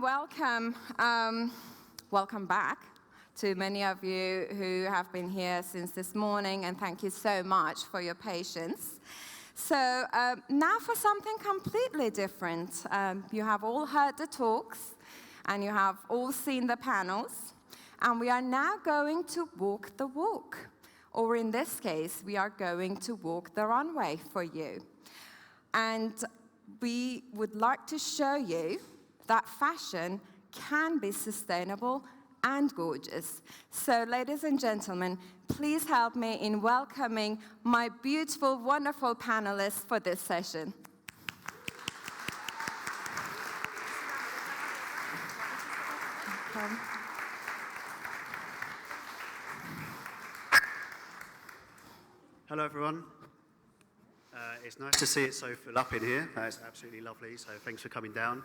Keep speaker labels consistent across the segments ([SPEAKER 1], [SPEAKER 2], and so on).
[SPEAKER 1] welcome back to many of you who have been here since this morning, and thank you so much for your patience. So now for something completely different. You have all heard the talks, and you have all seen the panels, and we are now going to walk the walk. Or in this case, we are going to walk the runway for you. And we would like to show you that fashion can be sustainable and gorgeous. So, ladies and gentlemen, please help me in welcoming my beautiful, wonderful panelists for this session.
[SPEAKER 2] Hello, everyone. It's nice to see it so full up in here. That's absolutely lovely, so thanks for coming down.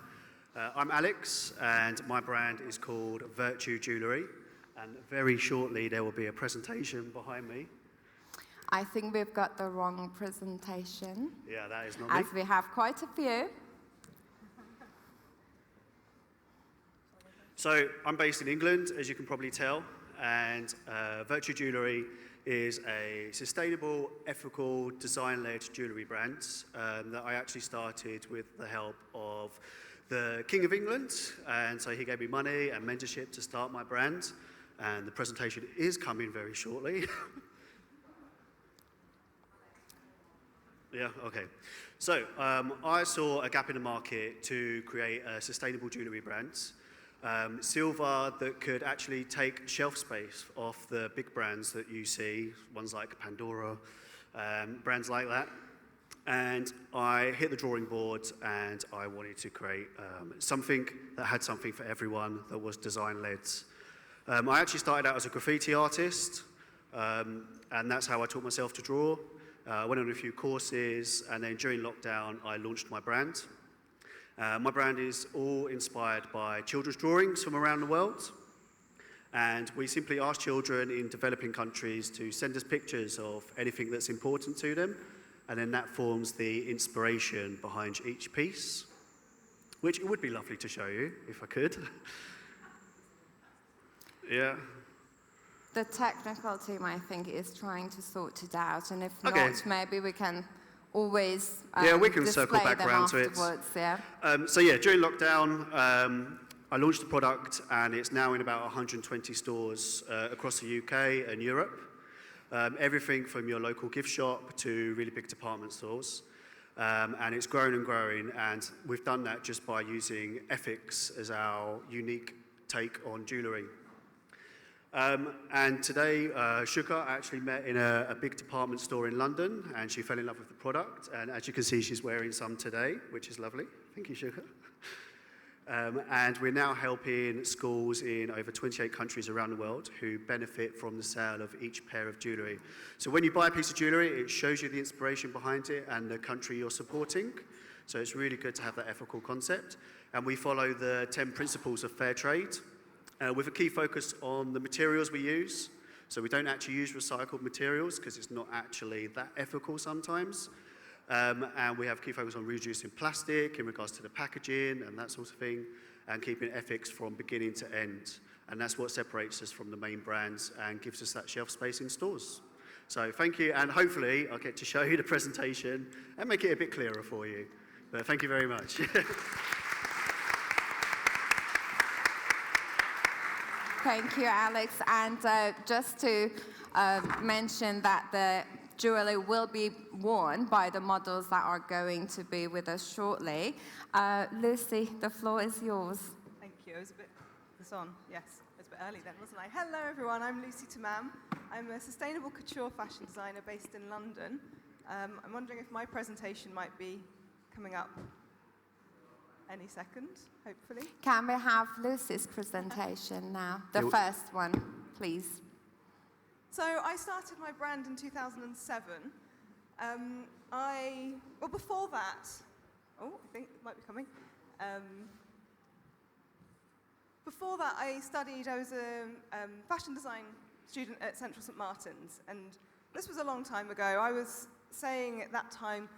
[SPEAKER 2] I'm Alex, and my brand is called Virtue Jewellery, and very shortly there will be a presentation behind me.
[SPEAKER 1] I think we've got the wrong presentation.
[SPEAKER 2] Yeah, that is not me.
[SPEAKER 1] As we have quite a few.
[SPEAKER 2] So I'm based in England, as you can probably tell, and Virtue Jewellery is a sustainable, ethical, design-led jewellery brand that I actually started with the help of the King of England, and so he gave me money and mentorship to start my brand, and the presentation is coming very shortly. Yeah, okay. So I saw a gap in the market to create a sustainable jewellery brand. Silver that could actually take shelf space off the big brands that you see, ones like Pandora, brands like that. And I hit the drawing board and I wanted to create something that had something for everyone, that was design-led. I actually started out as a graffiti artist, and that's how I taught myself to draw. I went on a few courses, and then during lockdown, I launched my brand. My brand is all inspired by children's drawings from around the world. And we simply ask children in developing countries to send us pictures of anything that's important to them. And then that forms the inspiration behind each piece, which it would be lovely to show you, if I could. Yeah.
[SPEAKER 1] The technical team, I think, is trying to sort it out. And if
[SPEAKER 2] Okay.
[SPEAKER 1] not, maybe we can always
[SPEAKER 2] we can circle back around to it.
[SPEAKER 1] Yeah.
[SPEAKER 2] So yeah, during lockdown, I launched the product, and it's now in about 120 stores across the UK and Europe. Everything from your local gift shop to really big department stores. And it's grown and growing, and we've done that just by using ethics as our unique take on jewellery. And today, Shookou actually met in a big department store in London, and she fell in love with the product. And as you can see, she's wearing some today, which is lovely. Thank you, Shookou. And we're now helping schools in over 28 countries around the world who benefit from the sale of each pair of jewellery. So when you buy a piece of jewellery, it shows you the inspiration behind it and the country you're supporting. So it's really good to have that ethical concept. And we follow the 10 principles of fair trade, with a key focus on the materials we use. So we don't actually use recycled materials because it's not actually that ethical sometimes. And we have key focus on reducing plastic in regards to the packaging and that sort of thing, and keeping ethics from beginning to end. And that's what separates us from the main brands and gives us that shelf space in stores. So thank you, and hopefully I'll get to show you the presentation and make it a bit clearer for you. But thank you very much.
[SPEAKER 1] Thank you, Alex. And just to mention that the jewelry will be worn by the models that are going to be with us shortly. Lucy, the floor is yours.
[SPEAKER 3] Thank you. It was a bit, this on? Yes, it was a bit early then, wasn't I? Hello, everyone. I'm Lucy Tammam. I'm a sustainable couture fashion designer based in London. I'm wondering if my presentation might be coming up any second, hopefully.
[SPEAKER 1] Can we have Lucy's presentation now? The first one, please.
[SPEAKER 3] So I started my brand in 2007. Well, before that, I think it might be coming. Before that, I was a fashion design student at Central St Martin's, and this was a long time ago. I was saying at that time,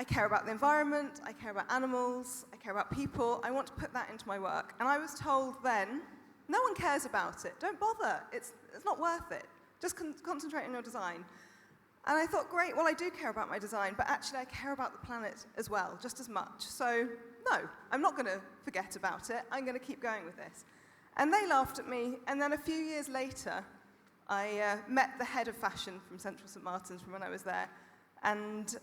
[SPEAKER 3] I care about the environment, I care about animals, I care about people. I want to put that into my work. And I was told then, no one cares about it. Don't bother. It's not worth it. Just concentrate on your design. And I thought, great, well, I do care about my design, but actually I care about the planet as well, just as much. So, no, I'm not going to forget about it. I'm going to keep going with this. And they laughed at me, and then a few years later, I met the head of fashion from Central St. Martin's from when I was there, and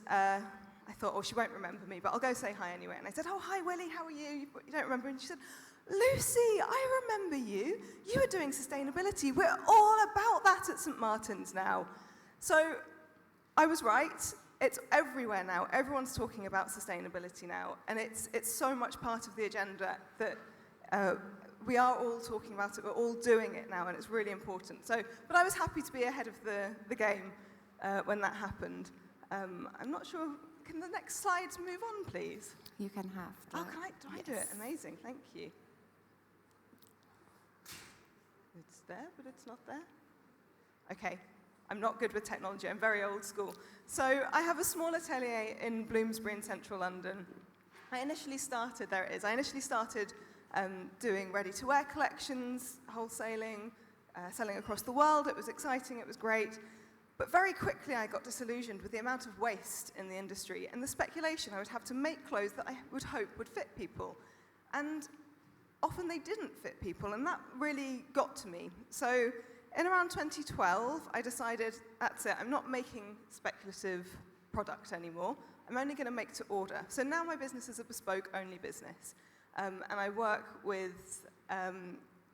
[SPEAKER 3] I thought, oh, she won't remember me, but I'll go say hi anyway. And I said, oh, hi, Willie, how are you? You don't remember? And she said, Lucy, I remember you. You were doing sustainability. We're all about that at St. Martin's now. So I was right. It's everywhere now. Everyone's talking about sustainability now, and it's so much part of the agenda that we are all talking about it. We're all doing it now, and it's really important. So, but I was happy to be ahead of the game when that happened. I'm not sure. Can the next slides move on, please?
[SPEAKER 1] You can have that.
[SPEAKER 3] Oh, do I do it? Amazing. Thank you. It's there, but it's not there. Okay. I'm not good with technology. I'm very old school. So I have a small atelier in Bloomsbury in central London. I initially started doing ready-to-wear collections, wholesaling, selling across the world. It was exciting. It was great. But very quickly, I got disillusioned with the amount of waste in the industry and the speculation I would have to make clothes that I would hope would fit people. And often they didn't fit people, and that really got to me. So in around 2012, I decided, that's it, I'm not making speculative product anymore. I'm only going to make to order. So now my business is a bespoke-only business. And I work with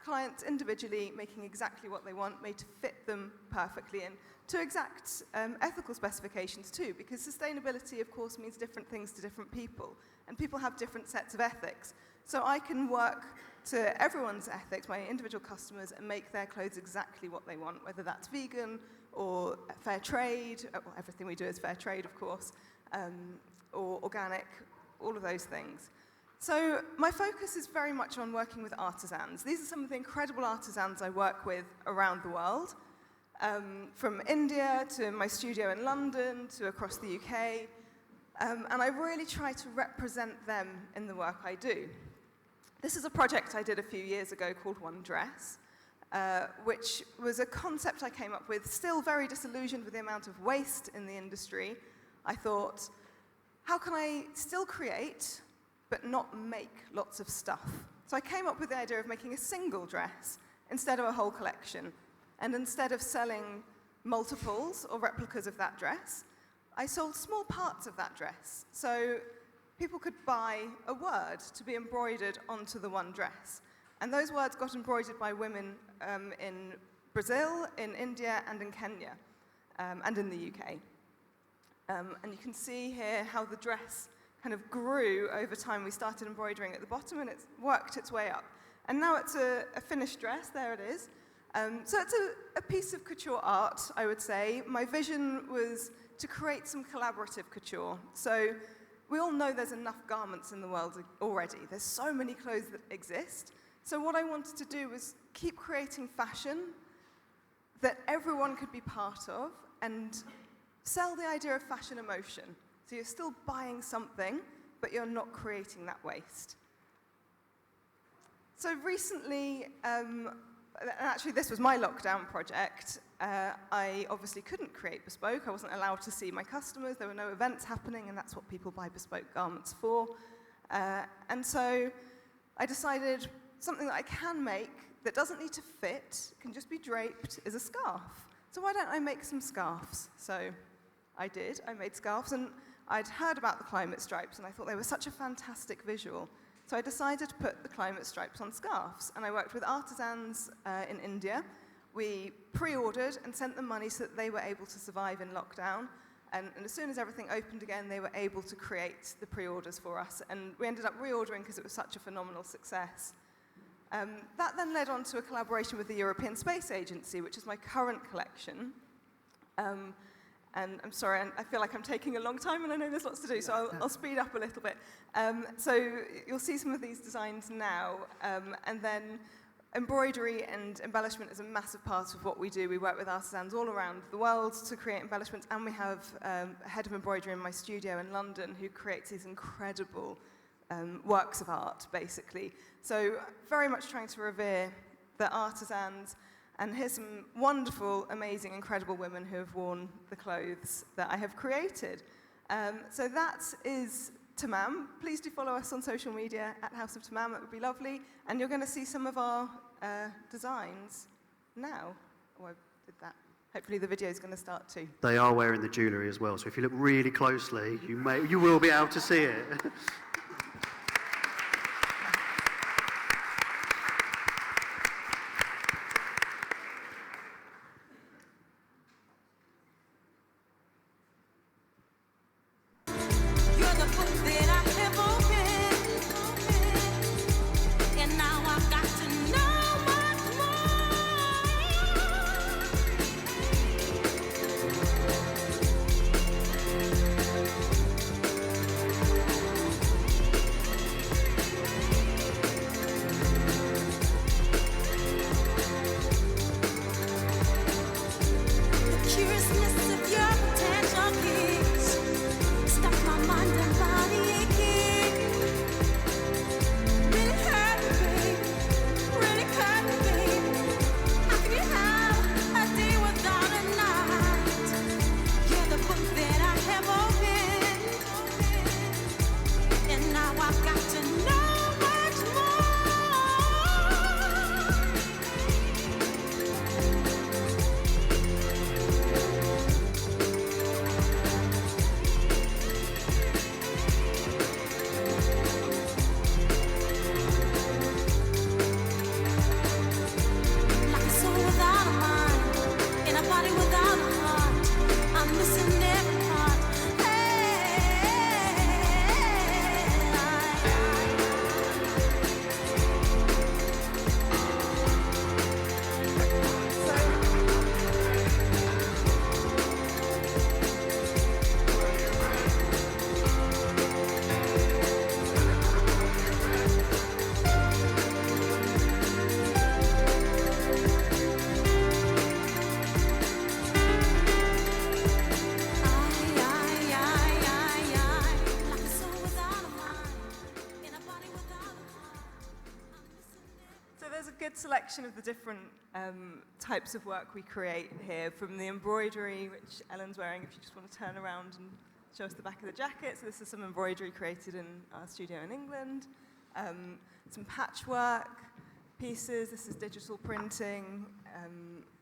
[SPEAKER 3] clients individually, making exactly what they want, made to fit them perfectly, and to exact ethical specifications too, because sustainability, of course, means different things to different people, and people have different sets of ethics. So I can work to everyone's ethics, my individual customers, and make their clothes exactly what they want, whether that's vegan or fair trade, well, everything we do is fair trade, of course, or organic, all of those things. So my focus is very much on working with artisans. These are some of the incredible artisans I work with around the world, from India to my studio in London to across the UK, and I really try to represent them in the work I do. This is a project I did a few years ago called One Dress, which was a concept I came up with, still very disillusioned with the amount of waste in the industry. I thought, how can I still create but not make lots of stuff? So I came up with the idea of making a single dress instead of a whole collection. And instead of selling multiples or replicas of that dress, I sold small parts of that dress. So people could buy a word to be embroidered onto the one dress. And those words got embroidered by women in Brazil, in India, and in Kenya, and in the UK. And you can see here how the dress kind of grew over time. We started embroidering at the bottom, and it's worked its way up. And now it's a finished dress. There it is. So it's a piece of couture art, I would say. My vision was to create some collaborative couture. So we all know there's enough garments in the world already. There's so many clothes that exist. So what I wanted to do was keep creating fashion that everyone could be part of and sell the idea of fashion emotion. So you're still buying something, but you're not creating that waste. So recently, actually this was my lockdown project. I obviously couldn't create bespoke. I wasn't allowed to see my customers. There were no events happening, and that's what people buy bespoke garments for. And so I decided something that I can make that doesn't need to fit, can just be draped, is a scarf. So why don't I make some scarves? So I did. I made scarves, and I'd heard about the climate stripes, and I thought they were such a fantastic visual. So I decided to put the climate stripes on scarves, and I worked with artisans in India. We pre-ordered and sent them money so that they were able to survive in lockdown. And as soon as everything opened again, they were able to create the pre-orders for us. And we ended up reordering because it was such a phenomenal success. That then led on to a collaboration with the European Space Agency, which is my current collection. And I'm sorry, I feel like I'm taking a long time, and I know there's lots to do, so I'll speed up a little bit. So you'll see some of these designs now, and then embroidery and embellishment is a massive part of what we do. We work with artisans all around the world to create embellishments, and we have a head of embroidery in my studio in London who creates these incredible works of art, basically. So very much trying to revere the artisans, and here's some wonderful, amazing, incredible women who have worn the clothes that I have created. So that is Tammam. Please do follow us on social media at House of Tammam. It would be lovely. And you're going to see some of our designs now. Oh, I did that. Hopefully the video is going to start too.
[SPEAKER 2] They are wearing the jewellery as well, so if you look really closely, you will be able to see it.
[SPEAKER 3] Selection of the different types of work we create here, from the embroidery, which Ellen's wearing, if you just want to turn around and show us the back of the jacket. So this is some embroidery created in our studio in England. Some patchwork pieces. This is digital printing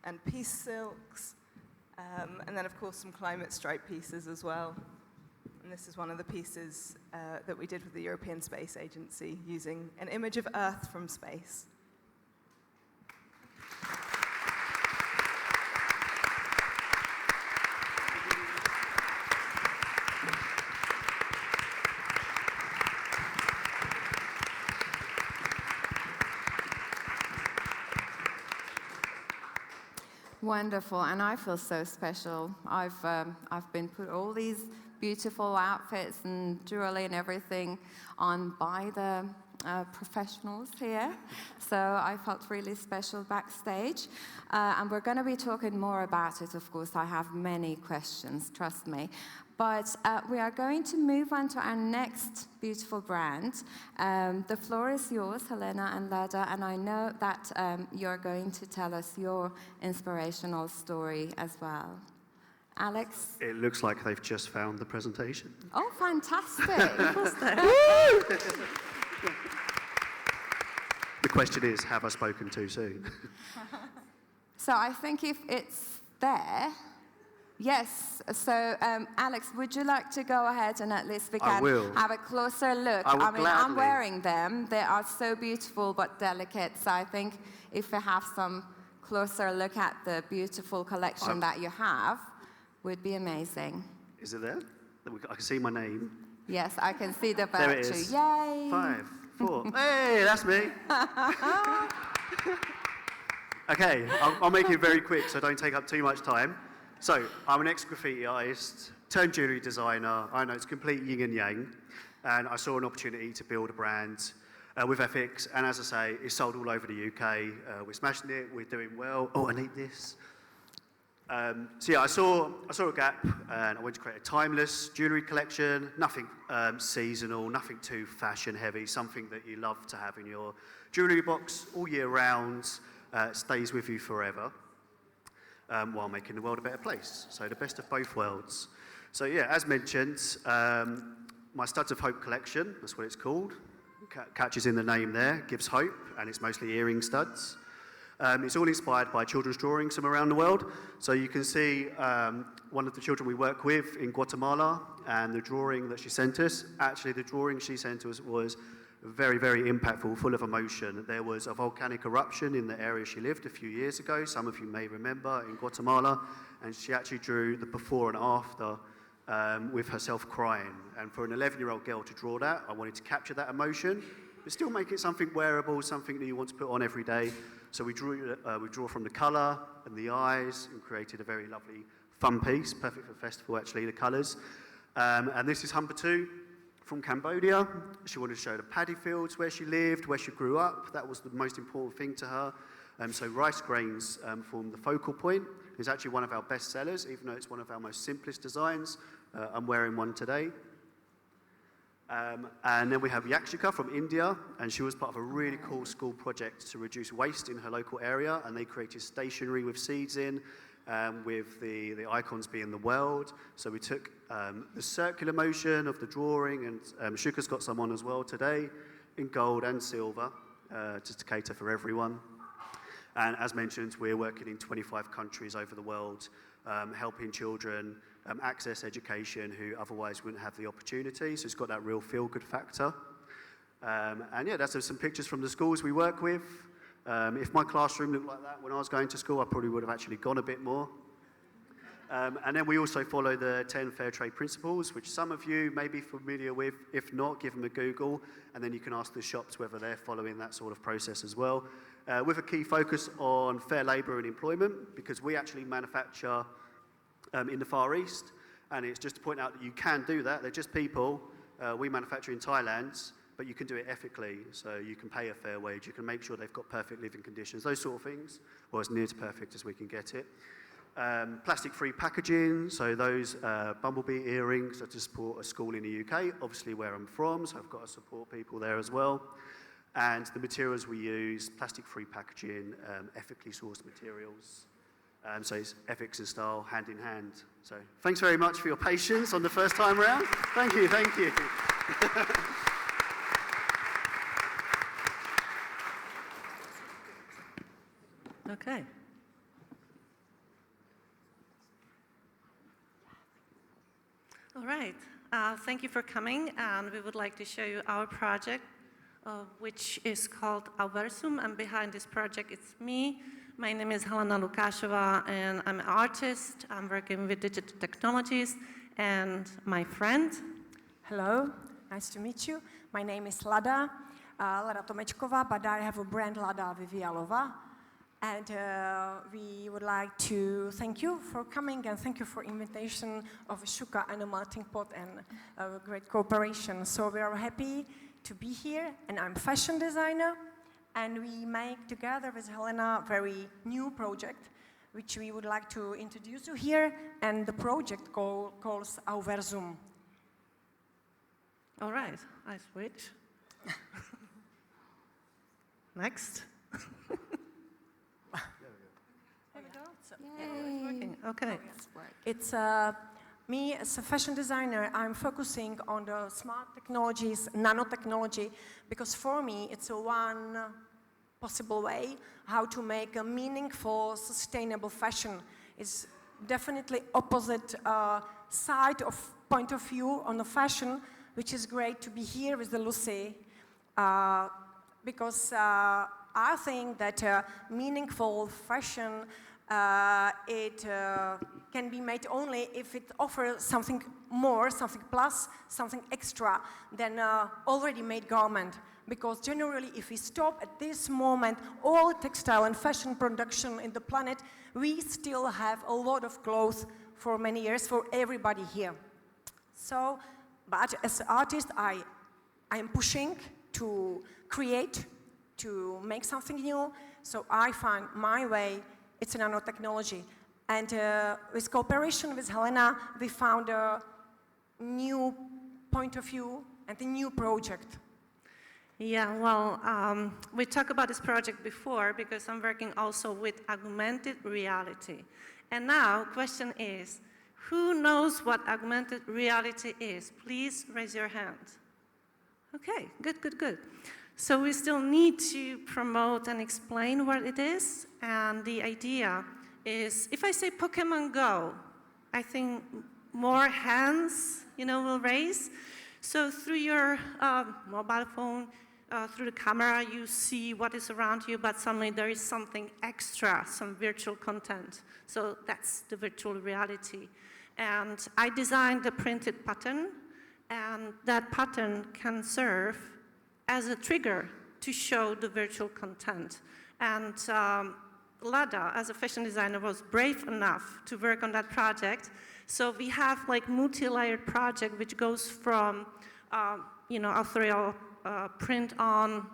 [SPEAKER 3] and piece silks. And then, of course, some climate stripe pieces as well. And this is one of the pieces that we did with the European Space Agency, using an image of Earth from space.
[SPEAKER 1] Wonderful, and I feel so special. I've been put all these beautiful outfits and jewelry and everything on by the professionals here, so I felt really special backstage. And we're going to be talking more about it, of course. I have many questions, trust me. But we are going to move on to our next beautiful brand. The floor is yours, Helena and Lada, and I know that you're going to tell us your inspirational story as well. Alex?
[SPEAKER 2] It looks like they've just found the presentation.
[SPEAKER 1] Oh, fantastic.
[SPEAKER 2] The question is, have I spoken too soon?
[SPEAKER 1] So I think if it's there, yes. So Alex, would you like to go ahead and at least we can have a closer look?
[SPEAKER 2] I
[SPEAKER 1] mean,
[SPEAKER 2] gladly.
[SPEAKER 1] I'm wearing them. They are so beautiful but delicate. So I think if we have some closer look at the beautiful collection that you have, would be amazing.
[SPEAKER 2] Is it there? I can see my name.
[SPEAKER 1] Yes, I can see the
[SPEAKER 2] There
[SPEAKER 1] virtue.
[SPEAKER 2] it is.
[SPEAKER 1] Yay!
[SPEAKER 2] 5, 4. Hey, that's me. Okay, I'll make it very quick so don't take up too much time. So, I'm an ex-graffiti artist, turned jewellery designer. I know it's complete yin and yang. And I saw an opportunity to build a brand with ethics, and as I say, it's sold all over the UK. We're smashing it, we're doing well. Oh, I need this. So yeah, I saw a gap, and I wanted to create a timeless jewellery collection, nothing seasonal, nothing too fashion heavy, something that you love to have in your jewellery box all year round, stays with you forever, while making the world a better place. So the best of both worlds. So yeah, as mentioned, my Studs of Hope collection, that's what it's called, catches in the name there, gives hope, and it's mostly earring studs. It's all inspired by children's drawings from around the world. So you can see one of the children we work with in Guatemala, and the drawing that she sent us. Actually, the drawing she sent us was very, very impactful, full of emotion. There was a volcanic eruption in the area she lived a few years ago. Some of you may remember, in Guatemala. And she actually drew the before and after with herself crying. And for an 11-year-old girl to draw that, I wanted to capture that emotion, but still make it something wearable, something that you want to put on every day. So we draw from the colour and the eyes and created a very lovely fun piece, perfect for festival actually, the colours. And this is Humberto from Cambodia. She wanted to show the paddy fields where she lived, where she grew up. That was the most important thing to her. So rice grains form the focal point. It's actually one of our best sellers, even though it's one of our most simplest designs. I'm wearing one today. And then we have Yakshika from India, and she was part of a really cool school project to reduce waste in her local area, and they created stationery with seeds in, with the icons being the world. So we took the circular motion of the drawing, and Shooka's got some on as well today, in gold and silver, just to cater for everyone. And as mentioned, we're working in 25 countries over the world, helping children access education who otherwise wouldn't have the opportunity. So it's got that real feel-good factor. And yeah, that's some pictures from the schools we work with. If my classroom looked like that when I was going to school, I probably would have actually gone a bit more. And then we also follow the 10 Fair Trade Principles, which some of you may be familiar with. If not, give them a Google, and then you can ask the shops whether they're following that sort of process as well. With a key focus on fair labour and employment, because we actually manufacture in the Far East, and it's just to point out that you can do that. They're just people. We manufacture in Thailand, but you can do it ethically, so you can pay a fair wage, you can make sure they've got perfect living conditions, those sort of things, or as near to perfect as we can get it. Plastic-free packaging, so those bumblebee earrings are to support a school in the UK, obviously where I'm from, so I've got to support people there as well. And the materials we use, plastic-free packaging, ethically sourced materials. So it's ethics and style hand in hand. So thanks very much for your patience on the first time round. Thank you, thank you.
[SPEAKER 4] Okay. All right. Thank you for coming, and we would like to show you our project, which is called Auversum, and behind this project it's me. My name is Helena, and I'm an artist. I'm working with digital technologies, and my friend.
[SPEAKER 5] Hello, nice to meet you. My name is Lada, Lada Tomečková, but I have a brand Lada Vyvialova. And we would like to thank you for coming, and thank you for invitation of Shookou and a Meltingpot and a great cooperation. So we are happy to be here, and I'm a fashion designer, and we make together with Helena a very new project, which we would like to introduce you here, and the project calls Auversum.
[SPEAKER 4] All right, I switch. Next. It's working. Okay.
[SPEAKER 5] It's me as a fashion designer. I'm focusing on the smart technologies, nanotechnology, because for me it's a one possible way how to make a meaningful, sustainable fashion. It's definitely opposite side of point of view on the fashion, which is great to be here with the Lucy, because I think that meaningful fashion it can be made only if it offers something more, something plus, something extra than already made garment. Because generally, if we stop at this moment all textile and fashion production in the planet, we still have a lot of clothes for many years for everybody here. So, but as an artist, I am pushing to create, to make something new. So I find my way, it's nanotechnology. And with cooperation with Helena, we found a new point of view and a new project.
[SPEAKER 4] Yeah, well, we talked about this project before because I'm working also with augmented reality. And now, question is, who knows what augmented reality is? Please raise your hand. Okay, good, good, good. So we still need to promote and explain what it is. And the idea is, if I say Pokemon Go, I think more hands, will raise. So through your mobile phone, through the camera, you see what is around you, but suddenly there is something extra, some virtual content. So that's the virtual reality. And I designed a printed pattern, and that pattern can serve as a trigger to show the virtual content. And Lada, as a fashion designer, was brave enough to work on that project. So we have like multi-layered project which goes from, authorial print on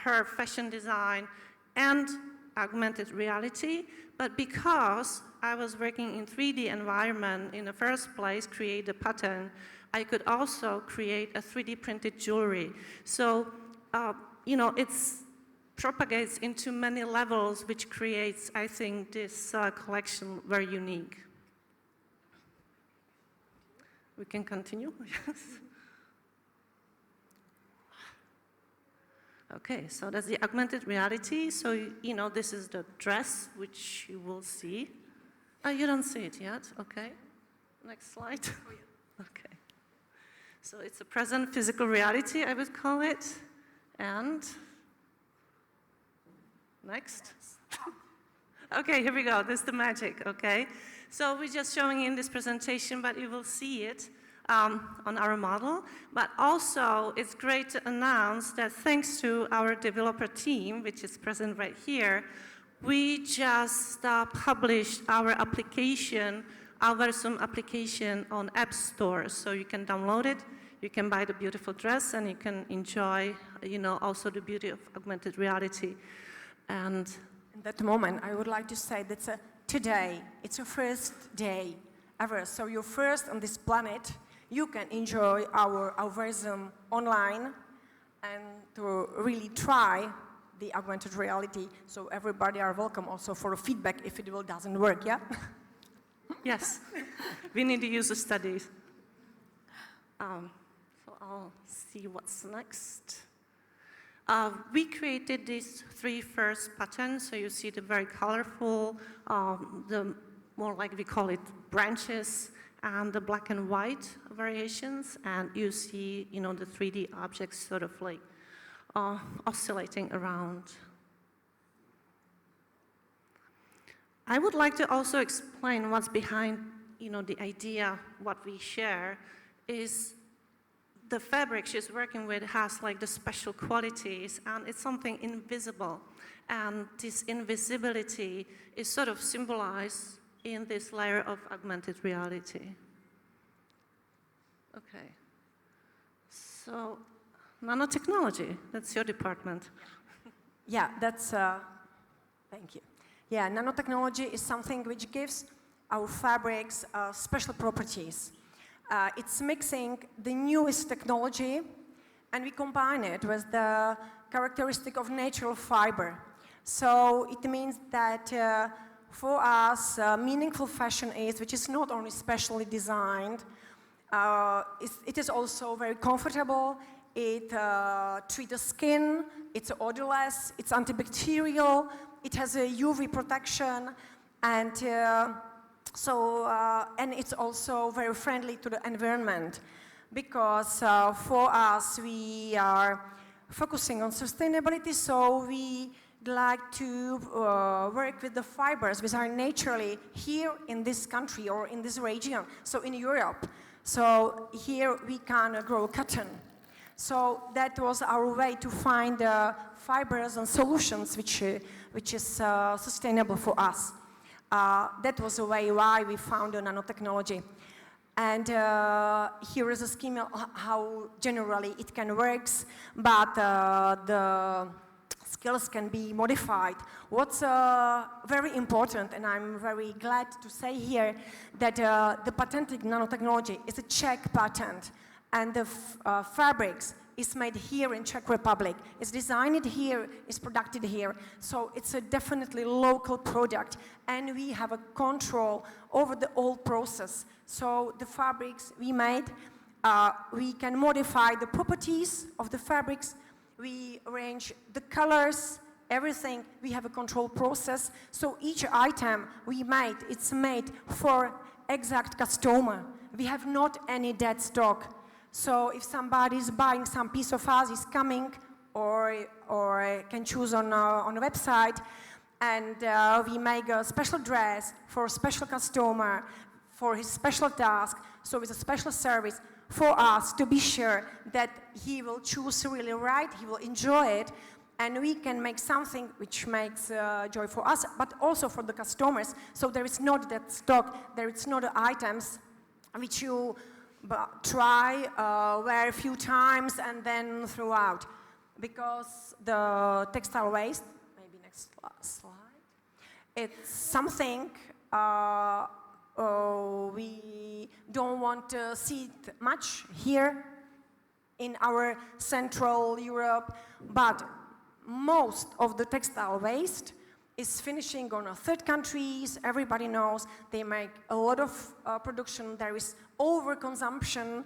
[SPEAKER 4] her fashion design and augmented reality. But because I was working in 3D environment in the first place, create a pattern, I could also create a 3D printed jewelry. So, it propagates into many levels, which creates, I think, this collection very unique. We can continue? Yes. Okay, so that's the augmented reality. So, this is the dress, which you will see. Oh, you don't see it yet? Okay. Next slide. Oh, yeah. Okay. So it's a present physical reality, I would call it. And next. Okay, here we go. This is the magic, okay? So we're just showing in this presentation, but you will see it on our model. But also, it's great to announce that thanks to our developer team, which is present right here, we just published our application, Auversum application on App Store. So you can download it, you can buy the beautiful dress, and you can enjoy, also the beauty of augmented reality. And
[SPEAKER 5] at that moment, I would like to say that today, it's your first day ever. So you're first on this planet. You can enjoy our Auversum online and to really try the augmented reality. So everybody are welcome also for a feedback if it doesn't work, yeah?
[SPEAKER 4] Yes, we need to use the studies. So I'll see what's next. We created these 3 first patterns, so you see the very colorful, the more like we call it branches, and the black and white variations, and you see, the 3D objects sort of like oscillating around. I would like to also explain what's behind, the idea, what we share, is the fabric she's working with has like the special qualities, and it's something invisible. And this invisibility is sort of symbolized in this layer of augmented reality. Okay. So, nanotechnology, that's your department.
[SPEAKER 5] Yeah, that's, thank you. Yeah, nanotechnology is something which gives our fabrics special properties. It's mixing the newest technology, and we combine it with the characteristic of natural fiber. So it means that for us, meaningful fashion is, which is not only specially designed, it is also very comfortable. It treats the skin, it's odorless, it's antibacterial, it has a UV protection, and and it's also very friendly to the environment, because for us we are focusing on sustainability, so we like to work with the fibers which are naturally here in this country or in this region, so in Europe. So here we can grow cotton. So that was our way to find fibers and solutions which is sustainable for us. That was the way why we found nanotechnology. And here is a scheme of how generally it can work, but the skills can be modified. What's very important, and I'm very glad to say here, that the patented nanotechnology is a Czech patent, and the fabrics is made here in Czech Republic. It's designed here, it's produced here, so it's a definitely local product, and we have a control over the whole process. So the fabrics we made, we can modify the properties of the fabrics, we arrange the colors, everything, we have a control process. So each item we made, it's made for exact customer. We have not any dead stock. So if somebody is buying some piece of us, is coming, or can choose on a website, and we make a special dress for a special customer, for his special task, so it's a special service for us to be sure that he will choose really right, he will enjoy it, and we can make something which makes joy for us, but also for the customers. So there is not that stock, there is not items which you try, wear a few times, and then throw out. Because the textile waste, maybe next slide, it's something we don't want to see it much here in our Central Europe, but most of the textile waste is finishing on third countries. Everybody knows they make a lot of production. There is overconsumption,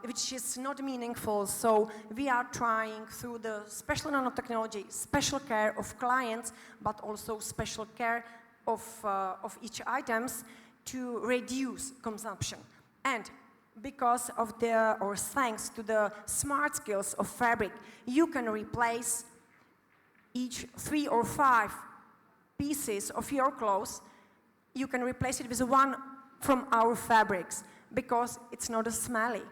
[SPEAKER 5] which is not meaningful. So we are trying through the special nanotechnology, special care of clients, but also special care of each items to reduce consumption. And because of or thanks to the smart skills of fabric, you can replace each 3 or 5 pieces of your clothes, you can replace it with one from our fabrics, because it's not smelly.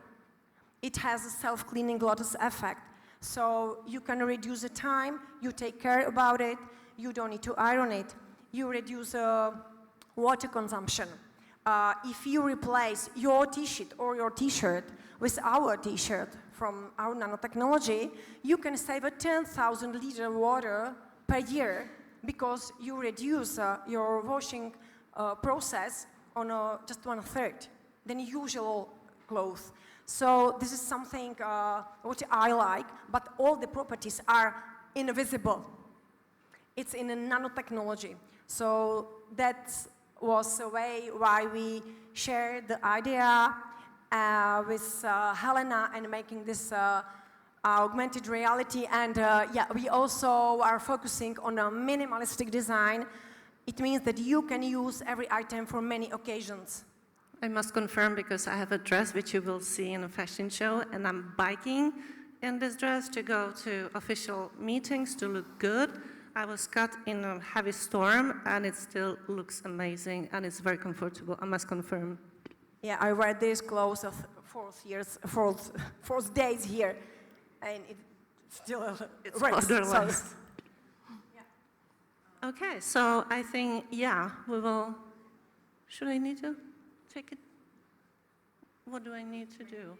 [SPEAKER 5] It has a self-cleaning lotus effect. So you can reduce the time, you take care about it, you don't need to iron it, you reduce water consumption. If you replace your t-shirt or your t-shirt with our t-shirt from our nanotechnology, you can save 10,000 liters of water per year, because you reduce your washing process on just 1/3 than usual clothes. So this is something what I like, but all the properties are invisible. It's in a nanotechnology. So that was a way why we shared the idea with Helena and making this augmented reality. And we also are focusing on a minimalistic design. It means that you can use every item for many occasions.
[SPEAKER 4] I must confirm, because I have a dress which you will see in a fashion show, and I'm biking in this dress to go to official meetings to look good. I was cut in a heavy storm, and it still looks amazing, and it's very comfortable, I must confirm.
[SPEAKER 5] Yeah, I wear these clothes of 4 days here, and it still
[SPEAKER 4] It's
[SPEAKER 5] works.
[SPEAKER 4] borderless. Okay, so I think, we will, should I need to take it? What do I need to do?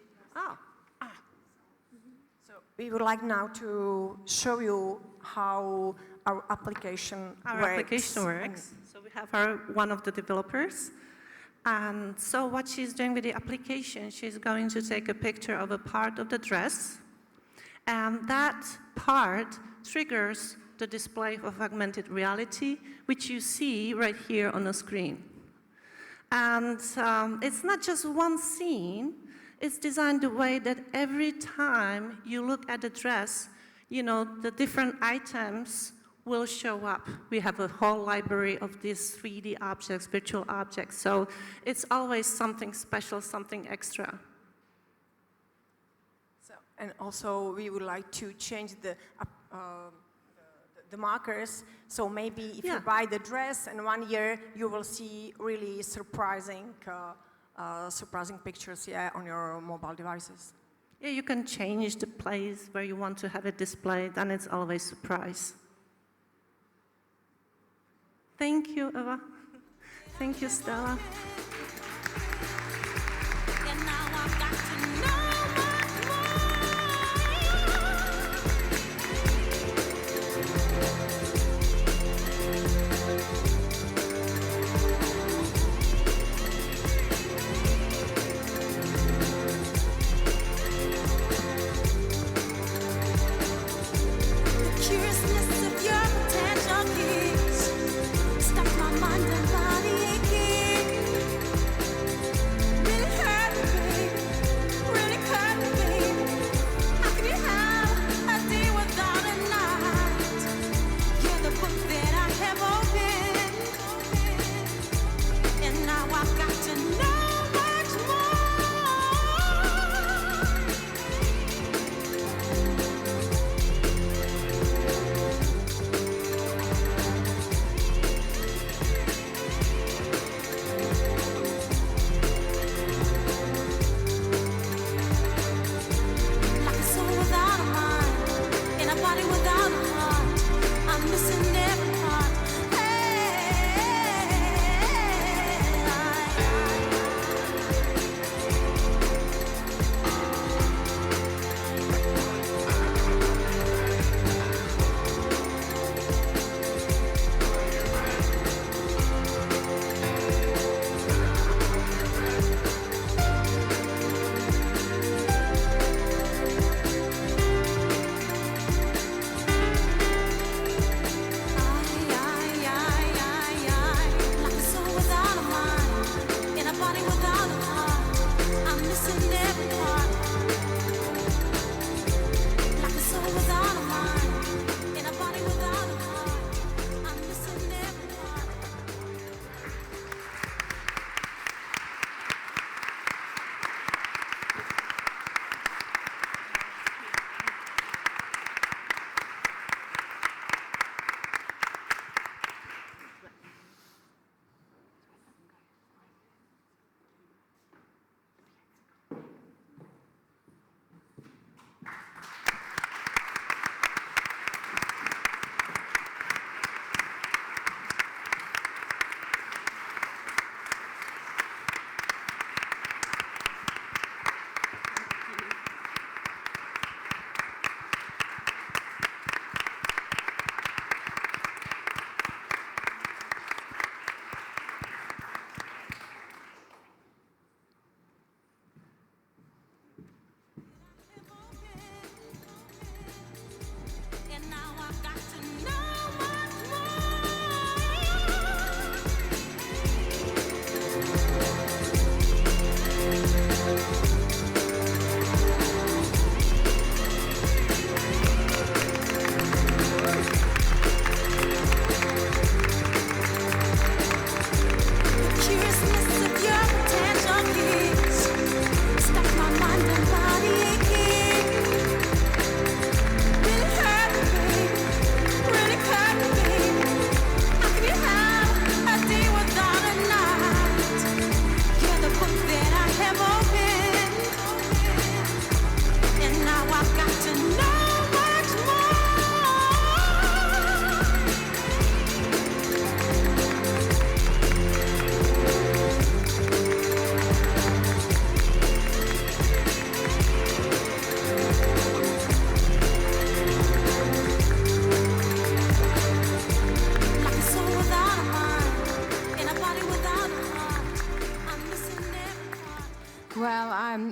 [SPEAKER 5] So we would like now to show you how our application works.
[SPEAKER 4] So we have one of the developers. And so what she's doing with the application, she's going to take a picture of a part of the dress. And that part triggers the display of augmented reality, which you see right here on the screen. And it's not just one scene. It's designed the way that every time you look at the dress, the different items will show up. We have a whole library of these 3D objects, virtual objects. So it's always something special, something extra.
[SPEAKER 5] So, and also we would like to change the markers. So maybe if you buy the dress, in 1 year you will see really surprising pictures on your mobile devices.
[SPEAKER 4] Yeah, you can change the place where you want to have it displayed, and it's always a surprise. Thank you, Eva. Thank you, Stella.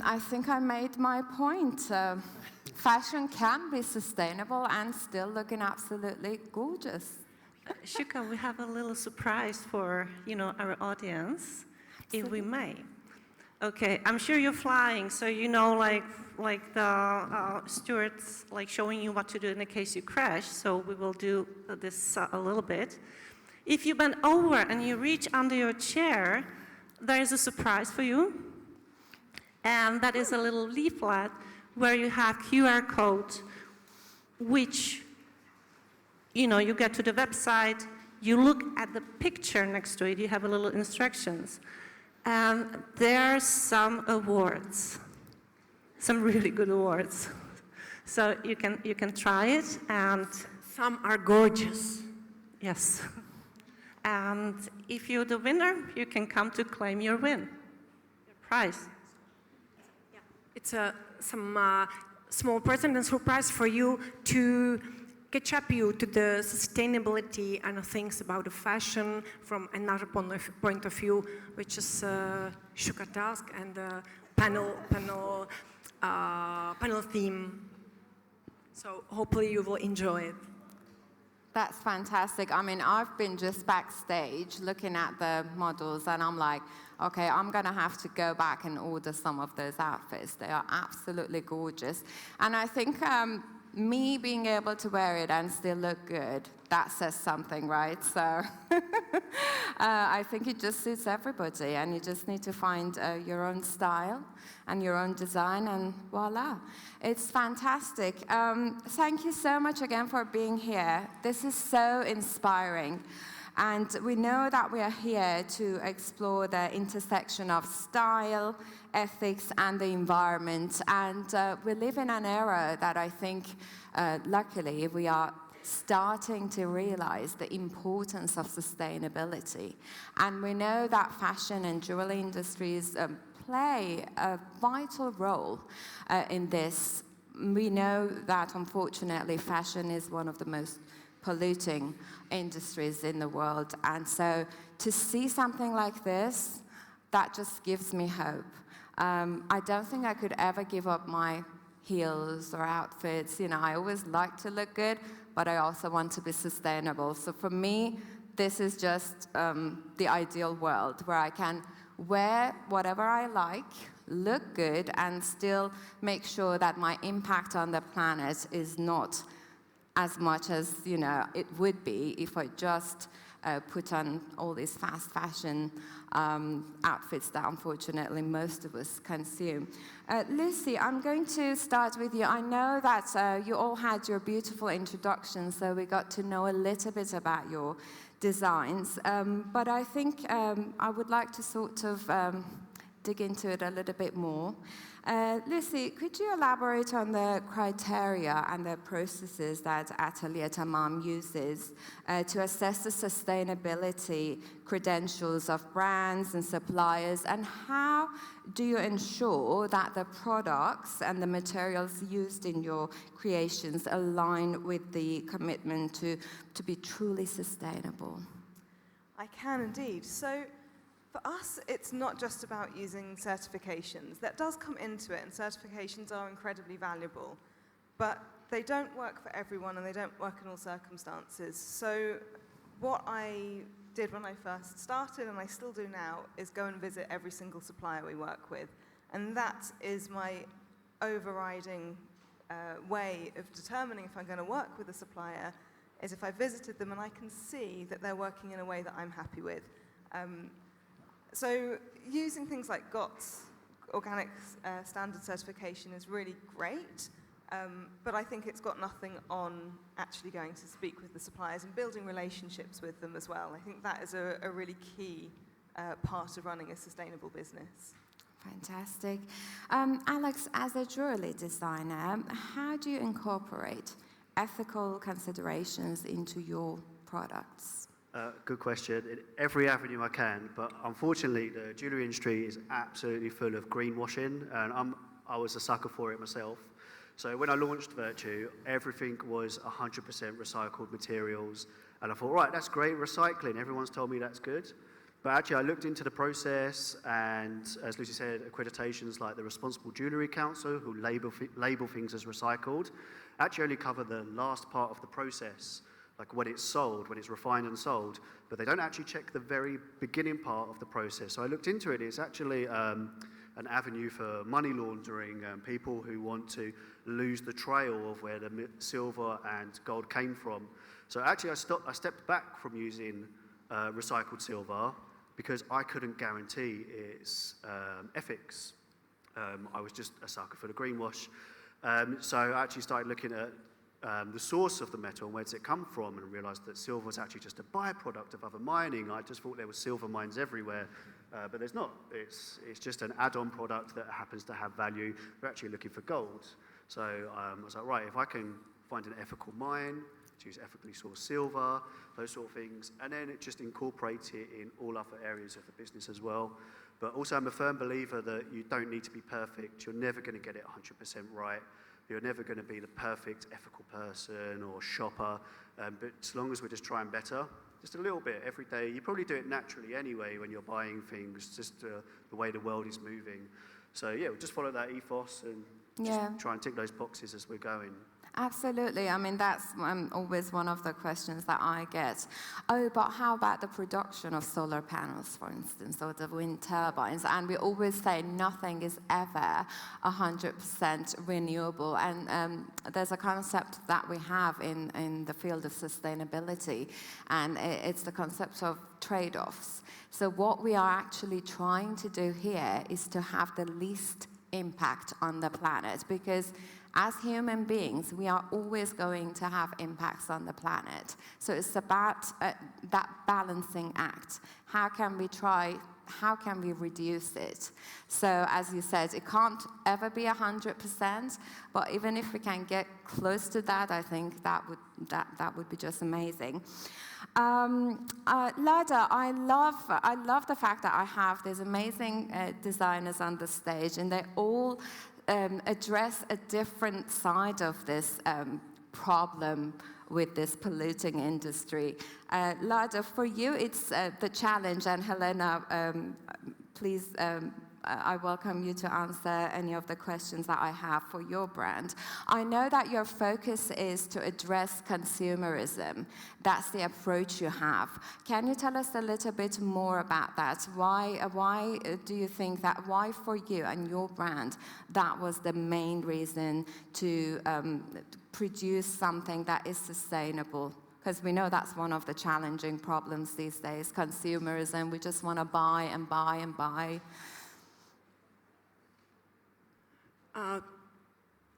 [SPEAKER 1] I think I made my point. Fashion can be sustainable and still looking absolutely gorgeous.
[SPEAKER 4] Shookou, we have a little surprise for, our audience, if we may. Okay, I'm sure you're flying, so like the stewards, showing you what to do in the case you crash, so we will do this a little bit. If you bend over and you reach under your chair, there is a surprise for you, and that is a little leaflet where you have QR code, which, you get to the website, you look at the picture next to it, you have a little instructions, and there are some awards, some really good awards. So you can try it, and
[SPEAKER 5] Some are gorgeous.
[SPEAKER 4] yes. And if you're the winner, you can come to claim your win, your prize.
[SPEAKER 5] It's some small present and surprise for you to catch up you to the sustainability and things about the fashion from another point of view, which is Shookou task and the panel theme. So hopefully you will enjoy it.
[SPEAKER 1] That's fantastic. I mean, I've been just backstage looking at the models, and I'm like, okay, I'm going to have to go back and order some of those outfits. They are absolutely gorgeous. And I think me being able to wear it and still look good, that says something, right? So I think it just suits everybody, and you just need to find your own style and your own design, and voila. It's fantastic. Thank you so much again for being here. This is so inspiring. And we know that we are here to explore the intersection of style, ethics, and the environment. And we live in an era that I think, luckily, we are starting to realize the importance of sustainability. And we know that fashion and jewelry industries play a vital role in this. We know that, unfortunately, fashion is one of the most polluting industries in the world. And so to see something like this, that just gives me hope. I don't think I could ever give up my heels or outfits. I always like to look good, but I also want to be sustainable. So for me, this is just the ideal world where I can wear whatever I like, look good, and still make sure that my impact on the planet is not as much as it would be if I just put on all these fast fashion outfits that unfortunately most of us consume. Lucy, I'm going to start with you. I know that you all had your beautiful introductions, so we got to know a little bit about your designs, but I think I would like to sort of dig into it a little bit more. Lucy, could you elaborate on the criteria and the processes that Atelier Tammam uses to assess the sustainability credentials of brands and suppliers, and how do you ensure that the products and the materials used in your creations align with the commitment to be truly sustainable?
[SPEAKER 3] I can indeed. So for us, it's not just about using certifications. That does come into it, and certifications are incredibly valuable, but they don't work for everyone, and they don't work in all circumstances. So what I did when I first started, and I still do now, is go and visit every single supplier we work with. And that is my overriding way of determining if I'm going to work with a supplier, is if I visited them and I can see that they're working in a way that I'm happy with. So using things like GOTS, Organic Standard Certification, is really great, but I think it's got nothing on actually going to speak with the suppliers and building relationships with them as well. I think that is a really key part of running a sustainable business.
[SPEAKER 1] Fantastic. Alex, as a jewelry designer, how do you incorporate ethical considerations into your products?
[SPEAKER 2] Good question. In every avenue I can, but unfortunately the jewellery industry is absolutely full of greenwashing, and I was a sucker for it myself. So when I launched Virtue, everything was 100% recycled materials, and I thought, right, that's great, recycling, everyone's told me that's good. But actually, I looked into the process, and as Lucy said, accreditations like the Responsible Jewellery Council, who label things as recycled, actually only cover the last part of the process, like when it's sold, when it's refined and sold, but they don't actually check the very beginning part of the process. So I looked into it. It's actually an avenue for money laundering, people who want to lose the trail of where the silver and gold came from. So actually, I stepped back from using recycled silver because I couldn't guarantee its ethics. I was just a sucker for the greenwash. So I actually started looking at the source of the metal and where does it come from, and realized that silver was actually just a byproduct of other mining. I just thought there were silver mines everywhere, but there's not. It's just an add-on product that happens to have value. We're actually looking for gold. So I was like, right, if I can find an ethical mine, to use ethically sourced silver, those sort of things, and then it just incorporates it in all other areas of the business as well. But also I'm a firm believer that you don't need to be perfect. You're never going to get it 100% right. You're never going to be the perfect ethical person or shopper, but as long as we're just trying better, just a little bit every day. You probably do it naturally anyway when you're buying things, just the way the world is moving. So yeah, we'll just follow that ethos and just try and tick those boxes as we're going.
[SPEAKER 1] Absolutely. I mean, that's always one of the questions that I get. Oh, but how about the production of solar panels, for instance, or the wind turbines? And we always say nothing is ever 100% renewable. And there's a concept that we have in the field of sustainability, and it's the concept of trade-offs. So what we are actually trying to do here is to have the least impact on the planet, because as human beings, we are always going to have impacts on the planet. So it's about that balancing act. How can we reduce it? So as you said, it can't ever be 100%, but even if we can get close to that, I think that would be just amazing. Lada, I love the fact that I have these amazing designers on the stage, and they all address a different side of this problem with this polluting industry. Lada, for you, it's the challenge, and Helena, please, I welcome you to answer any of the questions that I have for your brand. I know that your focus is to address consumerism. That's the approach you have. Can you tell us a little bit more about that? Why do you think that, why for you and your brand, that was the main reason to produce something that is sustainable? Because we know that's one of the challenging problems these days, consumerism. We just want to buy and buy and buy.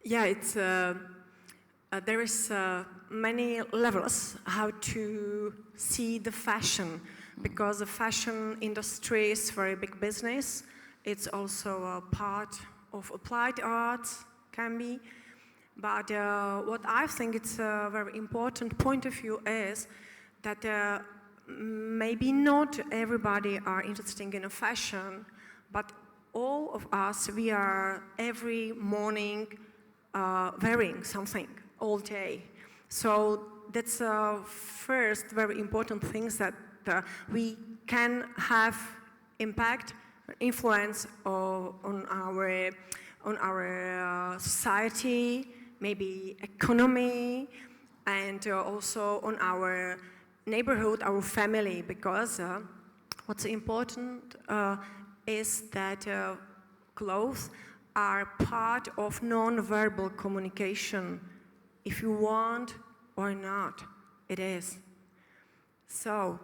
[SPEAKER 5] It's there is many levels how to see the fashion, because the fashion industry is very big business. It's also a part of applied arts, can be. But what I think it's a very important point of view is that maybe not everybody are interested in a fashion, but all of us, we are every morning wearing something all day. So that's first very important things that we can have impact, influence on our society, maybe economy, and also on our neighborhood, our family, because what's important is that clothes are part of non-verbal communication. If you want or not, it is. So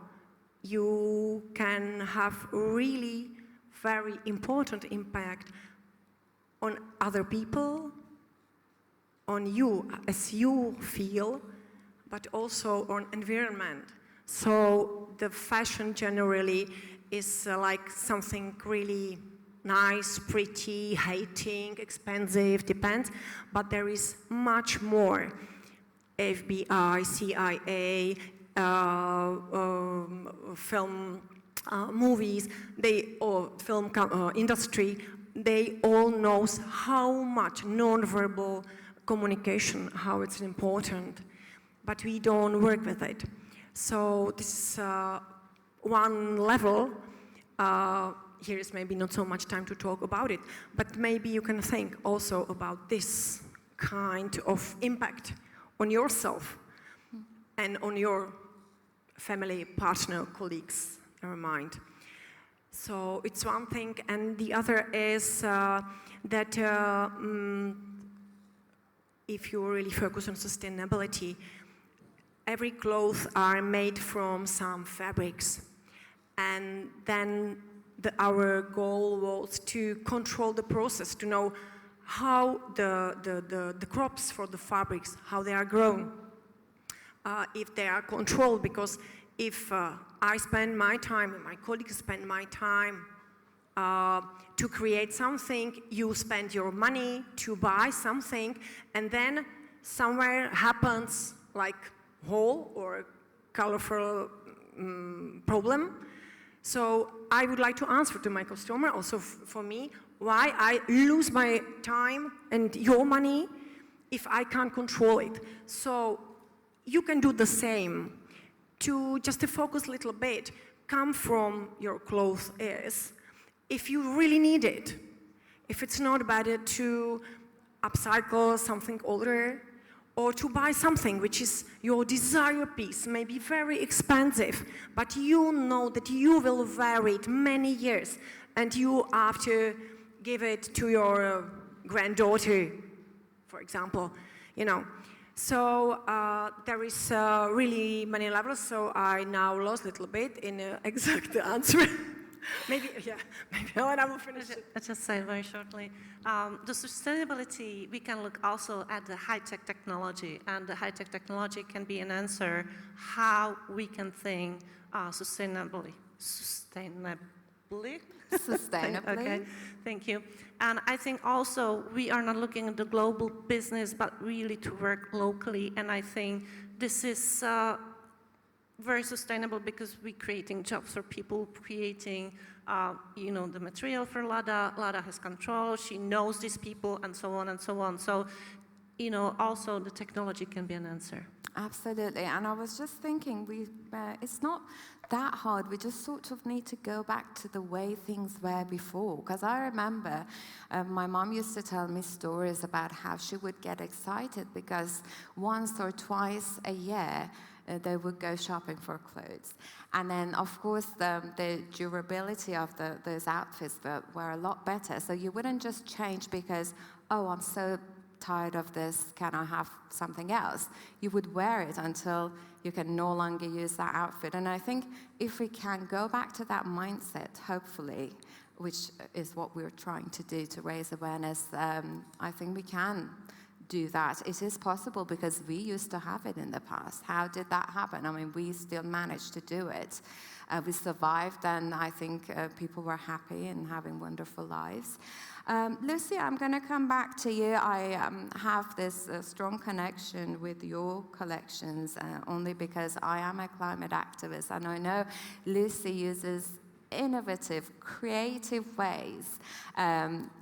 [SPEAKER 5] you can have really very important impact on other people, on you as you feel, but also on environment. So the fashion generally is like something really nice, pretty, hating, expensive, depends, but there is much more. FBI, CIA, film, movies, film industry, they all knows how much non-verbal communication, how it's important, but we don't work with it. So this is one level, here is maybe not so much time to talk about it, but maybe you can think also about this kind of impact on yourself and on your family, partner, colleagues, never mind. So it's one thing, and the other is that if you really focus on sustainability, every clothes are made from some fabrics, and then our goal was to control the process, to know how the crops for the fabrics, how they are grown, if they are controlled, because if I spend my time and my colleagues spend my time to create something, you spend your money to buy something, and then somewhere happens like hole or colorful problem. So I would like to answer to my customer, also for me, why I lose my time and your money if I can't control it. So you can do the same. To just to focus a little bit, come from your clothes is, if you really need it, if it's not better to upcycle something older, or to buy something which is your desired piece, maybe very expensive, but you know that you will wear it many years, and you have to give it to your granddaughter, for example, you know. So there is really many levels, so I now lost a little bit in exact answer. Maybe Helena will finish it.
[SPEAKER 4] I'll just say very shortly. The sustainability, we can look also at the high-tech technology, and the high-tech technology can be an answer how we can think sustainably.
[SPEAKER 1] Sustainably.
[SPEAKER 4] Okay, thank you. And I think also we are not looking at the global business, but really to work locally. And I think this is very sustainable because we're creating jobs for people, creating, you know, the material for Lada. Lada has control. She knows these people, and so on and so on. So, you know, also the technology can be an answer.
[SPEAKER 1] Absolutely, and I was just thinking, it's not that hard. We just sort of need to go back to the way things were before. Because I remember my mom used to tell me stories about how she would get excited because once or twice a year they would go shopping for clothes. And then, of course, the durability of those outfits were a lot better. So you wouldn't just change because, oh, I'm so tired of this, can I have something else? You would wear it until you can no longer use that outfit. And I think if we can go back to that mindset, hopefully, which is what we're trying to do to raise awareness, I think we can do that. It is possible because we used to have it in the past. How did that happen? I mean, we still managed to do it. We survived, and I think people were happy and having wonderful lives. Lucy, I'm going to come back to you. I have this strong connection with your collections only because I am a climate activist, and I know Lucy uses innovative, creative ways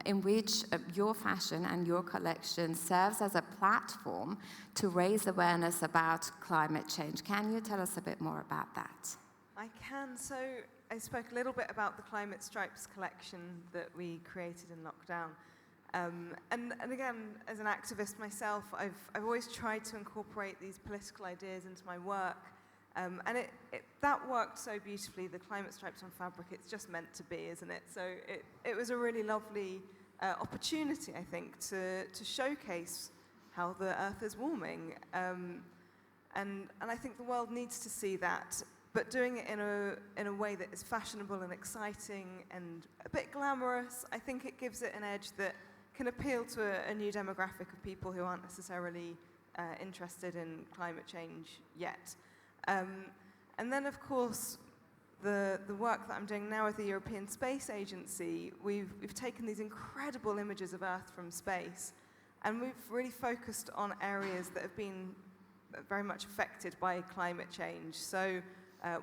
[SPEAKER 1] in which your fashion and your collection serves as a platform to raise awareness about climate change. Can you tell us a bit more about that?
[SPEAKER 3] I can. So I spoke a little bit about the Climate Stripes collection that we created in lockdown. And again, as an activist myself, I've always tried to incorporate these political ideas into my work. And that worked so beautifully, the Climate Stripes on fabric. It's just meant to be, isn't it? So it was a really lovely opportunity, I think, to showcase how the Earth is warming. And I think the world needs to see that, but doing it in a way that is fashionable and exciting and a bit glamorous. I think it gives it an edge that can appeal to a new demographic of people who aren't necessarily interested in climate change yet. And then, of course, the work that I'm doing now with the European Space Agency, we've taken these incredible images of Earth from space, and we've really focused on areas that have been very much affected by climate change. So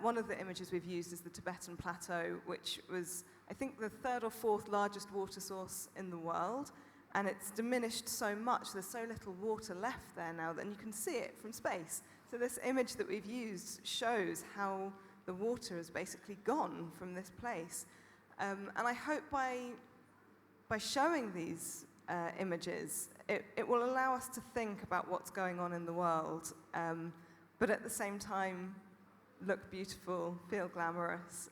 [SPEAKER 3] one of the images we've used is the Tibetan Plateau, which was, I think, the third or fourth largest water source in the world, and it's diminished so much, there's so little water left there now, and you can see it from space. So this image that we've used shows how the water has basically gone from this place. And I hope by showing these images, it will allow us to think about what's going on in the world, but at the same time, look beautiful, feel glamorous,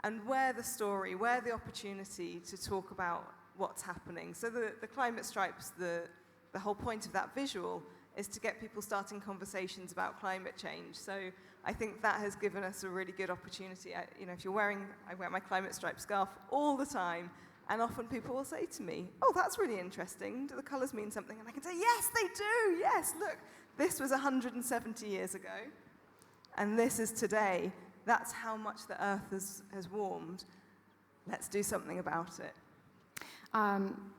[SPEAKER 3] and wear the story, wear the opportunity to talk about what's happening. So the climate stripes, the whole point of that visual is to get people starting conversations about climate change. So I think that has given us a really good opportunity. If you're I wear my climate stripe scarf all the time, and often people will say to me, oh, that's really interesting. Do the colours mean something? And I can say, yes, they do. Yes, look, this was 170 years ago, and this is today. That's how much the Earth has warmed. Let's do something about it.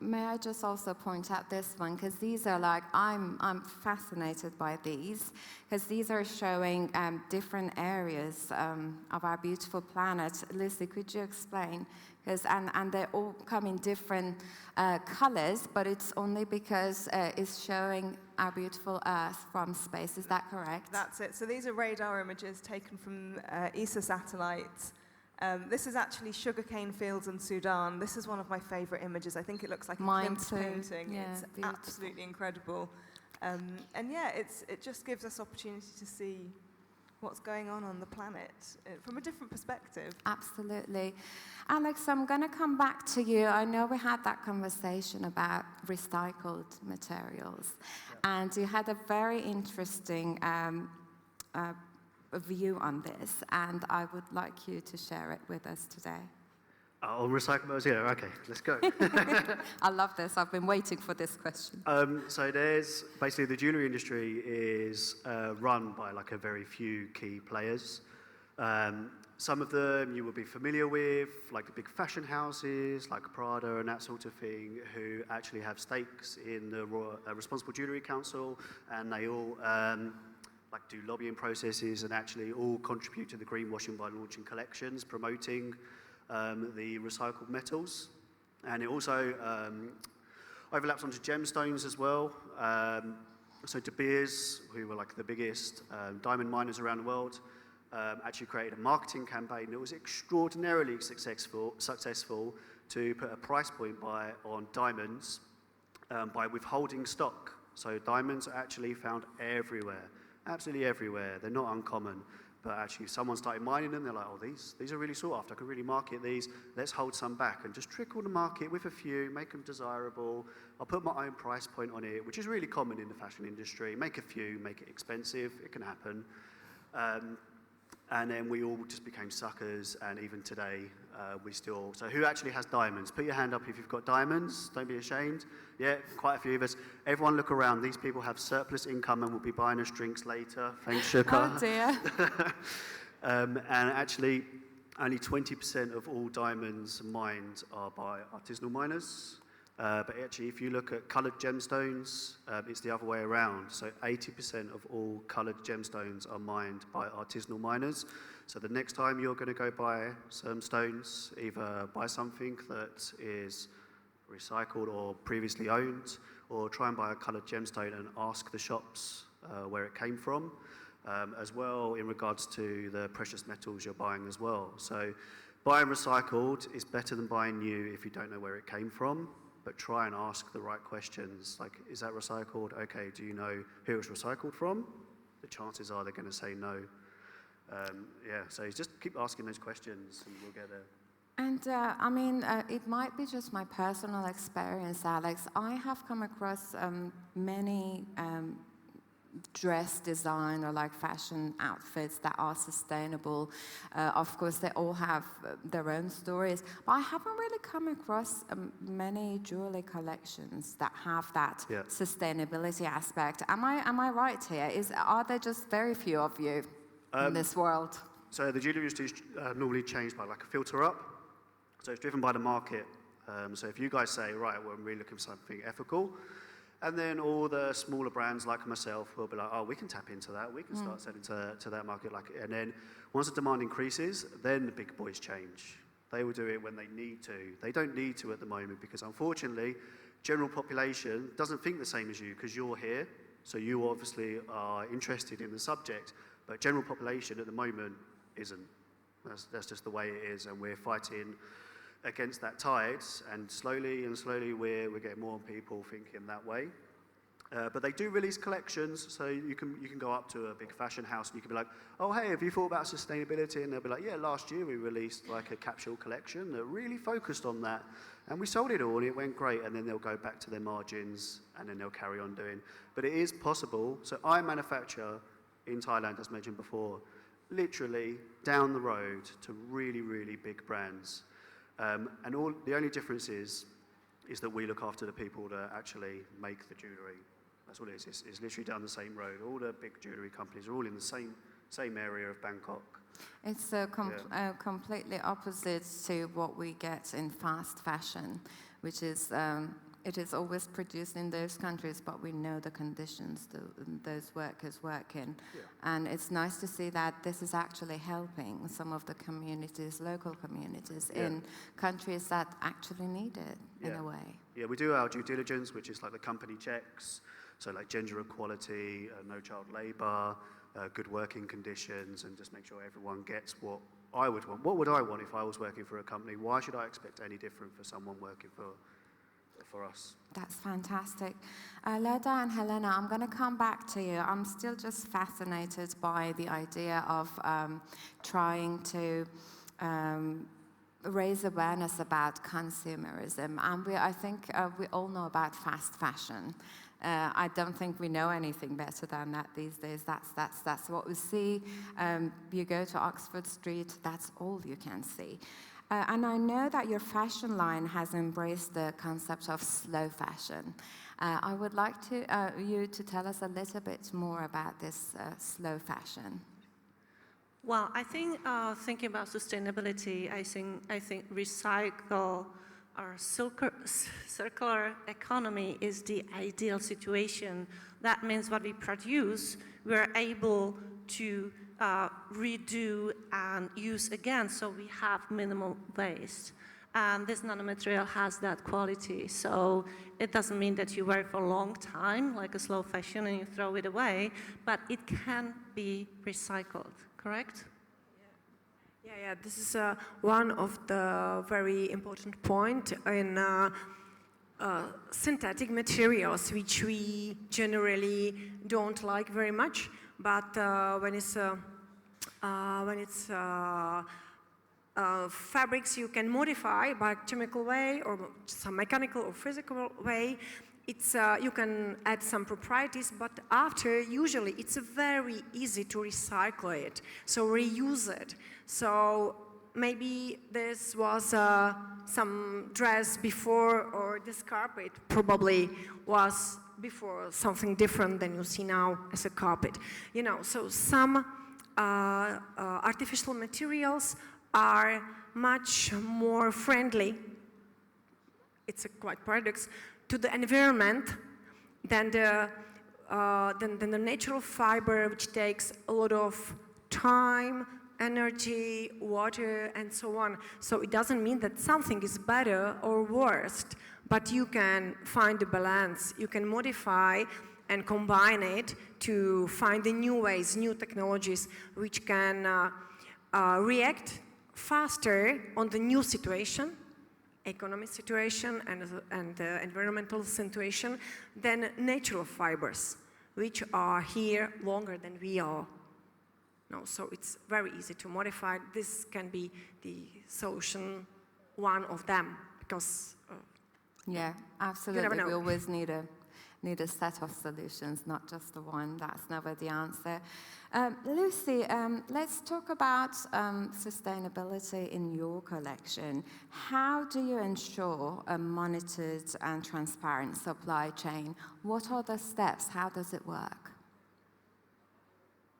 [SPEAKER 1] May I just also point out this one, because these are I'm fascinated by these, because these are showing different areas of our beautiful planet. Lucy, could you explain? And they all come in different colors, but it's only because it's showing our beautiful Earth from space. Is that correct?
[SPEAKER 3] That's it. So these are radar images taken from ESA satellites. This is actually sugarcane fields in Sudan. This is one of my favorite images. I think it looks like a Klimt painting.
[SPEAKER 1] Yeah,
[SPEAKER 3] it's
[SPEAKER 1] beautiful.
[SPEAKER 3] Absolutely incredible. And yeah, it just gives us opportunity to see what's going on the planet from a different perspective.
[SPEAKER 1] Absolutely. Alex, I'm going to come back to you. I know we had that conversation about recycled materials, and you had a very interesting view on this, and I would like you to share it with us today.
[SPEAKER 2] On recyclables, yeah, okay, let's go.
[SPEAKER 1] I love this. I've been waiting for this question.
[SPEAKER 2] So there's, basically the jewellery industry is run by a very few key players. Some of them you will be familiar with, like the big fashion houses, like Prada and that sort of thing, who actually have stakes in the Responsible Jewellery Council, and they all do lobbying processes and actually all contribute to the greenwashing by launching collections, promoting the recycled metals. And it also overlaps onto gemstones as well. So De Beers, who were the biggest diamond miners around the world, actually created a marketing campaign that was extraordinarily successful to put a price point on diamonds by withholding stock. So diamonds are actually found everywhere, absolutely everywhere. They're not uncommon. But actually, someone started mining them. They're like, oh, these are really sought after. I can really market these. Let's hold some back and just trickle the market with a few, make them desirable. I'll put my own price point on it, which is really common in the fashion industry. Make a few, make it expensive. It can happen. And then we all just became suckers. And even today, we still. So who actually has diamonds? Put your hand up if you've got diamonds. Don't be ashamed. Yeah, quite a few of us. Everyone look around. These people have surplus income and will be buying us drinks later. Thanks, Shookou.
[SPEAKER 1] Oh, dear.
[SPEAKER 2] And actually, only 20% of all diamonds mined are by artisanal miners. But actually, if you look at coloured gemstones, it's the other way around. So 80% of all coloured gemstones are mined by artisanal miners. So the next time you're going to go buy some stones, either buy something that is recycled or previously owned, or try and buy a coloured gemstone and ask the shops where it came from, as well in regards to the precious metals you're buying as well. So buying recycled is better than buying new if you don't know where it came from, but try and ask the right questions, like, is that recycled? Okay, do you know who it was recycled from? The chances are they're going to say no. So just keep asking those questions and we'll get there.
[SPEAKER 1] And it might be just my personal experience, Alex. I have come across many dress design or fashion outfits that are sustainable. Of course, they all have their own stories, but I haven't really come across many jewelry collections that have that sustainability aspect. Am I right here? Are there just very few of you in this world?
[SPEAKER 2] So the jewelry industry is normally changed by a filter up. So it's driven by the market. So if you guys say, right, well, I'm really looking for something ethical, and then all the smaller brands like myself will be like, oh, we can tap into that. We can start selling to that market. And then once the demand increases, then the big boys change. They will do it when they need to. They don't need to at the moment because, unfortunately, general population doesn't think the same as you because you're here. So you obviously are interested in the subject. But general population at the moment isn't. That's just the way it is, and we're fighting against that tide, and slowly we're getting more people thinking that way. But they do release collections, so you can go up to a big fashion house and you can be like, oh hey, have you thought about sustainability? And they'll be like, yeah, last year we released like a capsule collection that really focused on that, and we sold it all and it went great. And then they'll go back to their margins and then they'll carry on doing. But it is possible. So I manufacture in Thailand, as mentioned before, literally down the road to really big brands. And the only difference is that we look after the people that actually make the jewellery. That's what it is. It's literally down the same road. All the big jewellery companies are all in the same area of Bangkok.
[SPEAKER 1] It's completely opposite to what we get in fast fashion, which is it is always produced in those countries, but we know the conditions those workers work in.
[SPEAKER 2] Yeah.
[SPEAKER 1] And it's nice to see that this is actually helping some of the communities, local communities in countries that actually need it in a way.
[SPEAKER 2] Yeah, we do our due diligence, which is like the company checks, so like gender equality, no child labour, good working conditions, and just make sure everyone gets what I would want. What would I want if I was working for a company? Why should I expect any different for someone working for us?
[SPEAKER 1] That's fantastic. Lada and Helena, I'm going to come back to you. I'm still just fascinated by the idea of trying to raise awareness about consumerism. And I think we all know about fast fashion. I don't think we know anything better than that these days. That's what we see. You go to Oxford Street, that's all you can see. And I know that your fashion line has embraced the concept of slow fashion. I would like you to tell us a little bit more about this slow fashion.
[SPEAKER 4] Well, I think thinking about sustainability, I think recycle or circular economy is the ideal situation. That means what we produce, we're able to redo and use again, so we have minimal waste. And this nanomaterial has that quality, so it doesn't mean that you wear it for a long time, like a slow fashion, and you throw it away, but it can be recycled, correct?
[SPEAKER 5] Yeah, this is one of the very important point in synthetic materials, which we generally don't like very much. But when it's fabrics you can modify by chemical way or some mechanical or physical way, it's you can add some properties, but after usually it's very easy to recycle it, so reuse it. So maybe this was some dress before, or this carpet probably was before something different than you see now as a carpet. You know, so some artificial materials are much more friendly, it's a quite paradox, to the environment than the natural fiber, which takes a lot of time, energy, water, and so on. So it doesn't mean that something is better or worse, but you can find a balance. You can modify and combine it to find the new ways, new technologies, which can react faster on the new situation, economic situation and environmental situation, than natural fibers, which are here longer than we are. No, so it's very easy to modify. This can be the solution, one of them, because
[SPEAKER 1] yeah, absolutely. We always need a set of solutions, not just the one. That's never the answer. Lucy, let's talk about sustainability in your collection. How do you ensure a monitored and transparent supply chain? What are the steps? How does it work?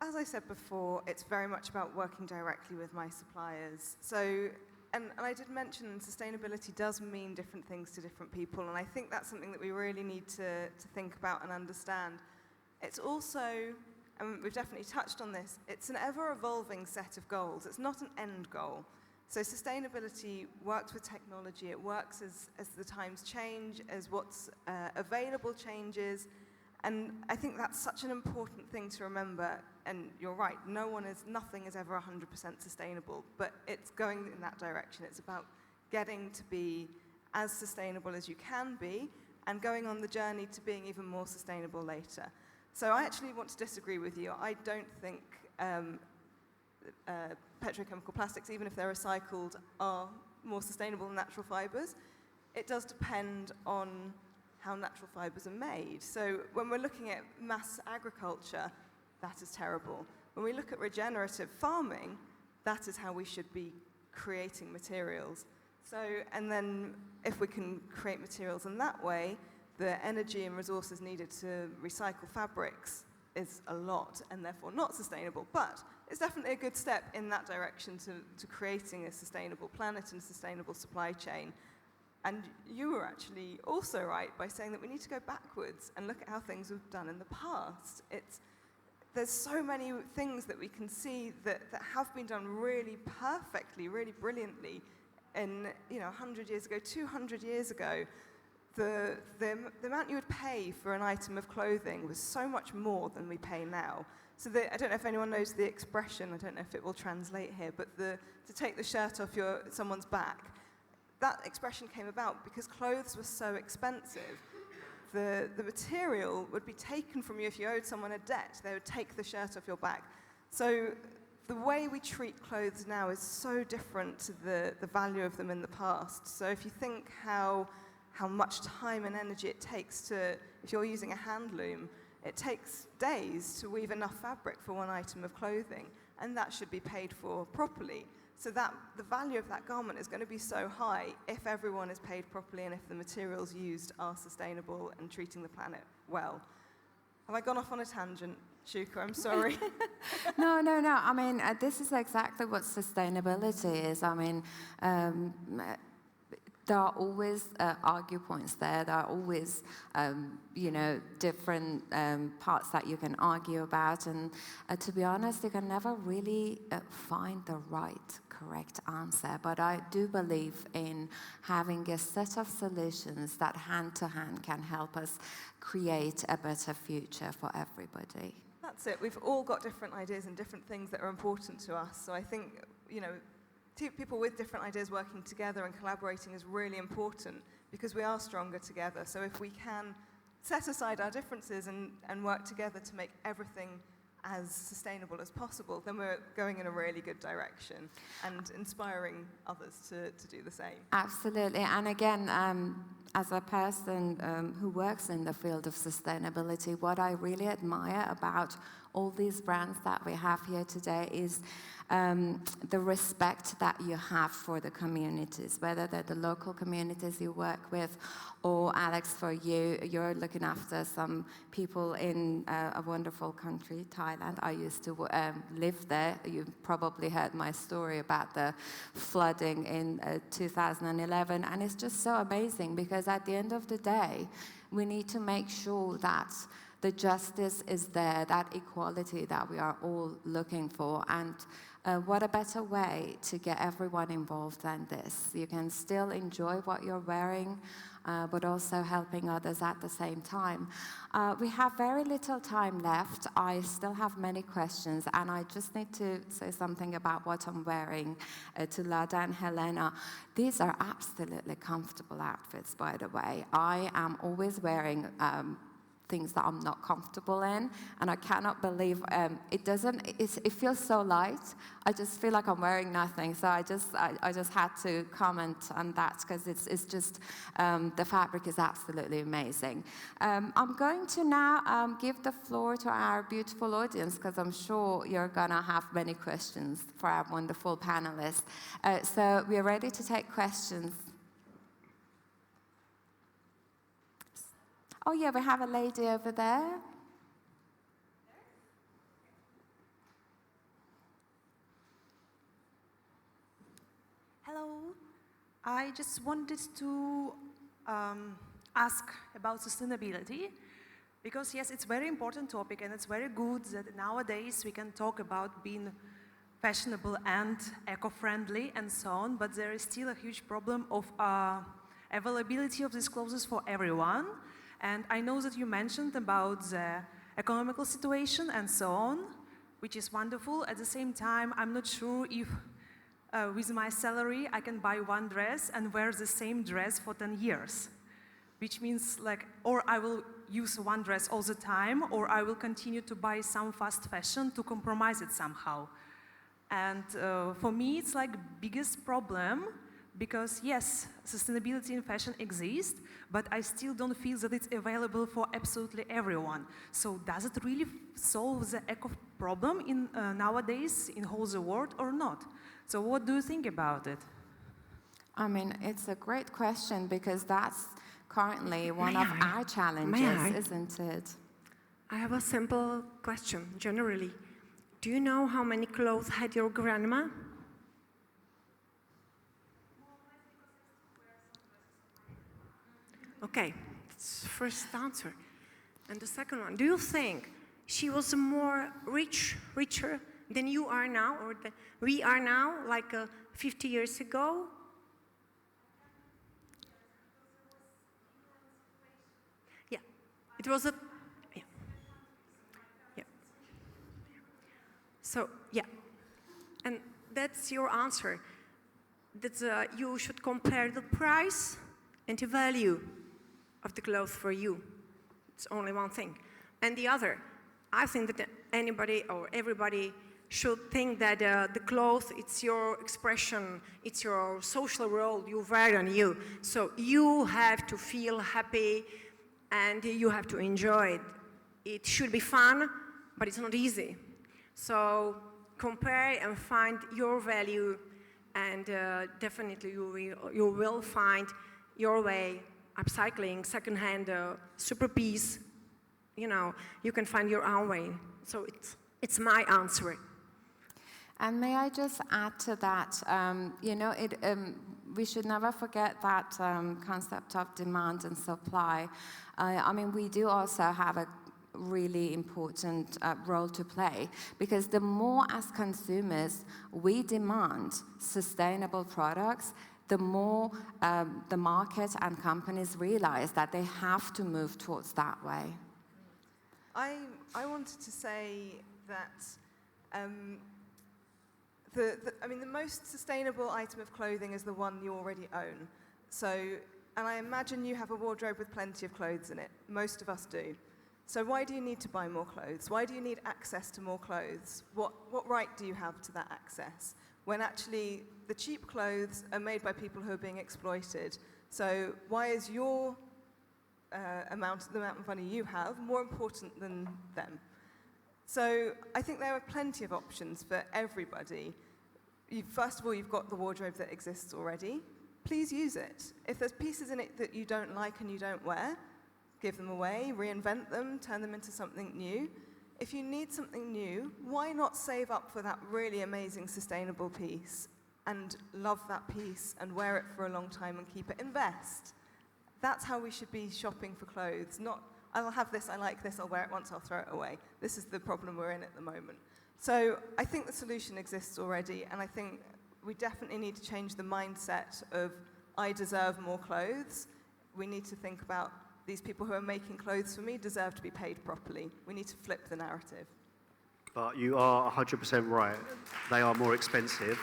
[SPEAKER 3] As I said before, it's very much about working directly with my suppliers. So, and I did mention sustainability does mean different things to different people, and I think that's something that we really need to think about and understand. It's also, and we've definitely touched on this, it's an ever-evolving set of goals. It's not an end goal. So sustainability works with technology. It works as the times change, as what's available changes, And I think that's such an important thing to remember. And you're right, nothing is ever 100% sustainable, but it's going in that direction. It's about getting to be as sustainable as you can be and going on the journey to being even more sustainable later. So I actually want to disagree with you. I don't think petrochemical plastics, even if they're recycled, are more sustainable than natural fibers. It does depend on how natural fibers are made. So when we're looking at mass agriculture, that is terrible. When we look at regenerative farming, that is how we should be creating materials. So, and then if we can create materials in that way, the energy and resources needed to recycle fabrics is a lot and therefore not sustainable. But it's definitely a good step in that direction to creating a sustainable planet and a sustainable supply chain. And you were actually also right by saying that we need to go backwards and look at how things were done in the past. There's so many things that we can see that have been done really perfectly, really brilliantly in 100 years ago, 200 years ago. The amount you would pay for an item of clothing was so much more than we pay now. So I don't know if anyone knows the expression, I don't know if it will translate here, but to take the shirt off someone's back, that expression came about because clothes were so expensive. The material would be taken from you if you owed someone a debt. They would take the shirt off your back. So the way we treat clothes now is so different to the value of them in the past. So if you think how much time and energy it takes if you're using a hand loom, it takes days to weave enough fabric for one item of clothing, and that should be paid for properly. So that the value of that garment is going to be so high if everyone is paid properly and if the materials used are sustainable and treating the planet well. Have I gone off on a tangent, Shookou? I'm sorry.
[SPEAKER 1] No. I mean, this is exactly what sustainability is. I mean, there are always argue points there. There are always, different parts that you can argue about. And to be honest, you can never really find the right, correct answer. But I do believe in having a set of solutions that hand to hand can help us create a better future for everybody.
[SPEAKER 3] That's it. We've all got different ideas and different things that are important to us. So I think, two people with different ideas working together and collaborating is really important because we are stronger together. So if we can set aside our differences and work together to make everything as sustainable as possible, then we're going in a really good direction and inspiring others to do the same.
[SPEAKER 1] Absolutely. And again, as a person who works in the field of sustainability, what I really admire about all these brands that we have here today is the respect that you have for the communities, whether they're the local communities you work with, or Alex, for you're looking after some people in a wonderful country, Thailand. I used to live there. You probably heard my story about the flooding in 2011, and it's just so amazing because at the end of the day, we need to make sure that the justice is there, that equality that we are all looking for. And what a better way to get everyone involved than this. You can still enjoy what you're wearing, but also helping others at the same time. We have very little time left. I still have many questions, and I just need to say something about what I'm wearing to Lada and Helena. These are absolutely comfortable outfits, by the way. I am always wearing things that I'm not comfortable in, and I cannot believe it feels so light. I just feel like I'm wearing nothing, so I just had to comment on that because it's just the fabric is absolutely amazing. I'm going to now give the floor to our beautiful audience because I'm sure you're gonna have many questions for our wonderful panelists. So we're ready to take questions. Oh yeah, we have a lady over there.
[SPEAKER 6] Hello. I just wanted to ask about sustainability, because yes, it's a very important topic and it's very good that nowadays we can talk about being fashionable and eco-friendly and so on, but there is still a huge problem of availability of these clothes for everyone. And I know that you mentioned about the economical situation and so on, which is wonderful. At the same time, I'm not sure if with my salary I can buy one dress and wear the same dress for 10 years. Which means like, or I will use one dress all the time, or I will continue to buy some fast fashion to compromise it somehow. And for me, it's like biggest problem because yes, sustainability in fashion exists, but I still don't feel that it's available for absolutely everyone. So does it really solve the eco problem in nowadays in whole the world or not? So what do you think about it?
[SPEAKER 1] I mean, it's a great question because that's currently one of our
[SPEAKER 5] May
[SPEAKER 1] challenges,
[SPEAKER 5] I?
[SPEAKER 1] isn't it?
[SPEAKER 5] I have a simple question, generally. Do you know how many clothes had your grandma? Okay, that's the first answer. And the second one, do you think she was more richer than you are now, or than we are now, like 50 years ago? Yeah, it was a, yeah. Yeah. So, yeah, and that's your answer. That you should compare the price and the value of the clothes for you. It's only one thing. And the other, I think that anybody or everybody should think that the clothes, it's your expression, it's your social role you wear on you. So you have to feel happy and you have to enjoy it. It should be fun, but it's not easy. So compare and find your value, and definitely you will find your way. Upcycling, secondhand, super piece, you know, you can find your own way. So it's my answer.
[SPEAKER 1] And may I just add to that, you know, we should never forget that concept of demand and supply. I mean, we do also have a really important role to play, because the more as consumers we demand sustainable products, the more the market and companies realize that they have to move towards that way.
[SPEAKER 3] I wanted to say that I mean, the most sustainable item of clothing is the one you already own. So, and I imagine you have a wardrobe with plenty of clothes in it. Most of us do. So why do you need to buy more clothes? Why do you need access to more clothes? What right do you have to that access? When actually the cheap clothes are made by people who are being exploited. So why is your the amount of money you have more important than them? So I think there are plenty of options for everybody. First of all, you've got the wardrobe that exists already. Please use it. If there's pieces in it that you don't like and you don't wear, give them away, reinvent them, turn them into something new. If you need something new, why not save up for that really amazing sustainable piece and love that piece and wear it for a long time and keep it? Invest. That's how we should be shopping for clothes, not, I'll have this, I like this, I'll wear it once, I'll throw it away. This is the problem we're in at the moment. So I think the solution exists already, and I think we definitely need to change the mindset of, I deserve more clothes. We need to think about these people who are making clothes for me deserve to be paid properly. We need to flip the narrative.
[SPEAKER 2] But you are 100% right. They are more expensive.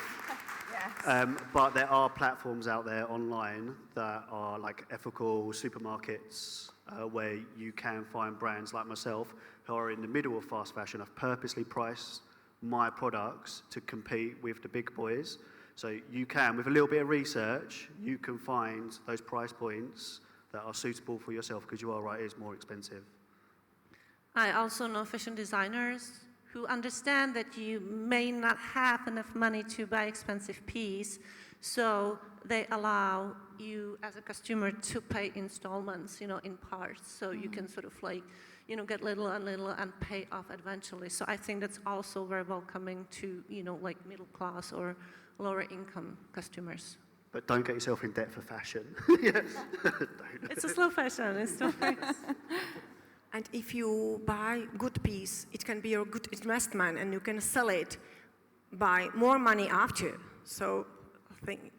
[SPEAKER 3] Yes.
[SPEAKER 2] But there are platforms out there online that are like ethical supermarkets where you can find brands like myself who are in the middle of fast fashion. I've purposely priced my products to compete with the big boys. So you can, with a little bit of research, you can find those price points that are suitable for yourself, because you are right, it is more expensive.
[SPEAKER 4] I also know fashion designers who understand that you may not have enough money to buy expensive piece, so they allow you as a customer to pay installments, in parts, so you can sort of like, get little and pay off eventually. So I think that's also very welcoming to, like middle class or lower income customers.
[SPEAKER 2] But don't get yourself in debt for fashion.
[SPEAKER 4] It's a slow fashion, it's still
[SPEAKER 5] And if you buy good piece, it can be a good investment, and you can sell it by more money after. So I think.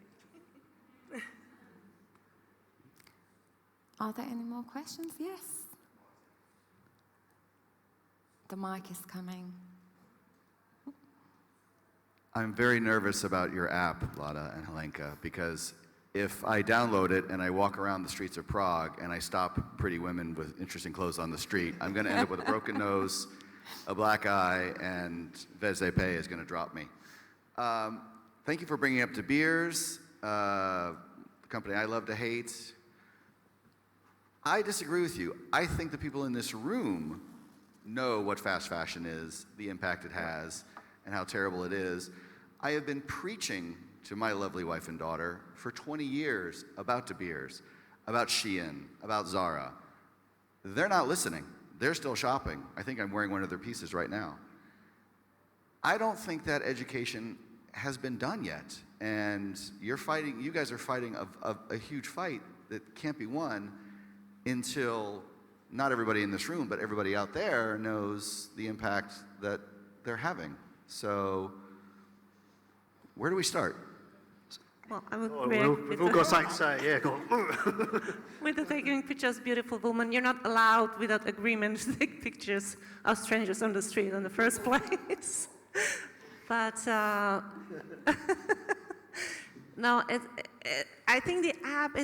[SPEAKER 1] Are there any more questions? Yes. The mic is coming.
[SPEAKER 7] I'm very nervous about your app, Lada and Helenka, because if I download it and I walk around the streets of Prague and I stop pretty women with interesting clothes on the street, I'm going to end up with a broken nose, a black eye, and VSDP is going to drop me. Thank you for bringing up De Beers, the company I love to hate. I disagree with you. I think the people in this room know what fast fashion is, the impact it has, and how terrible it is. I have been preaching to my lovely wife and daughter for 20 years about De Beers, about Shein, about Zara. They're not listening. They're still shopping. I think I'm wearing one of their pieces right now. I don't think that education has been done yet. And you guys are fighting a huge fight that can't be won until not everybody in this room, but everybody out there knows the impact that they're having. So, where do we start?
[SPEAKER 4] Well, I would
[SPEAKER 2] We've all got something to say, yeah, go on.
[SPEAKER 4] with the taking pictures of beautiful women, you're not allowed without agreement to take pictures of strangers on the street in the first place. But no, I think the app,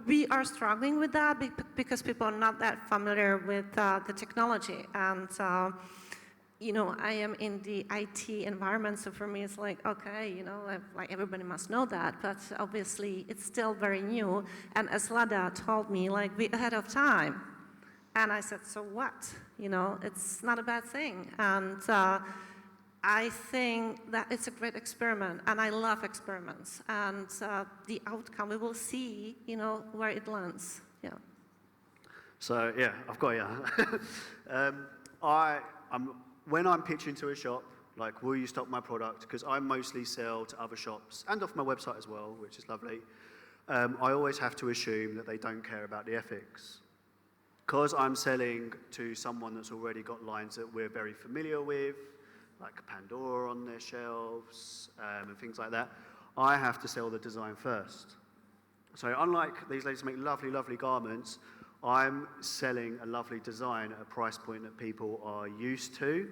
[SPEAKER 4] we are struggling with that because people are not that familiar with the technology. And you know, I am in the IT environment, so for me it's like, okay, you know, like everybody must know that, but obviously it's still very new. And as Lada told me, like, we're ahead of time. And I said, so what? You know, it's not a bad thing. And I think that it's a great experiment, and I love experiments. And the outcome, we will see, you know, where it lands. Yeah.
[SPEAKER 2] So, yeah, I've got you. When I'm pitching to a shop, like, will you stock my product? Because I mostly sell to other shops and off my website as well, which is lovely. I always have to assume that they don't care about the ethics. Because I'm selling to someone that's already got lines that we're very familiar with, like Pandora on their shelves and things like that, I have to sell the design first. So unlike these ladies make lovely, lovely garments, I'm selling a lovely design at a price point that people are used to,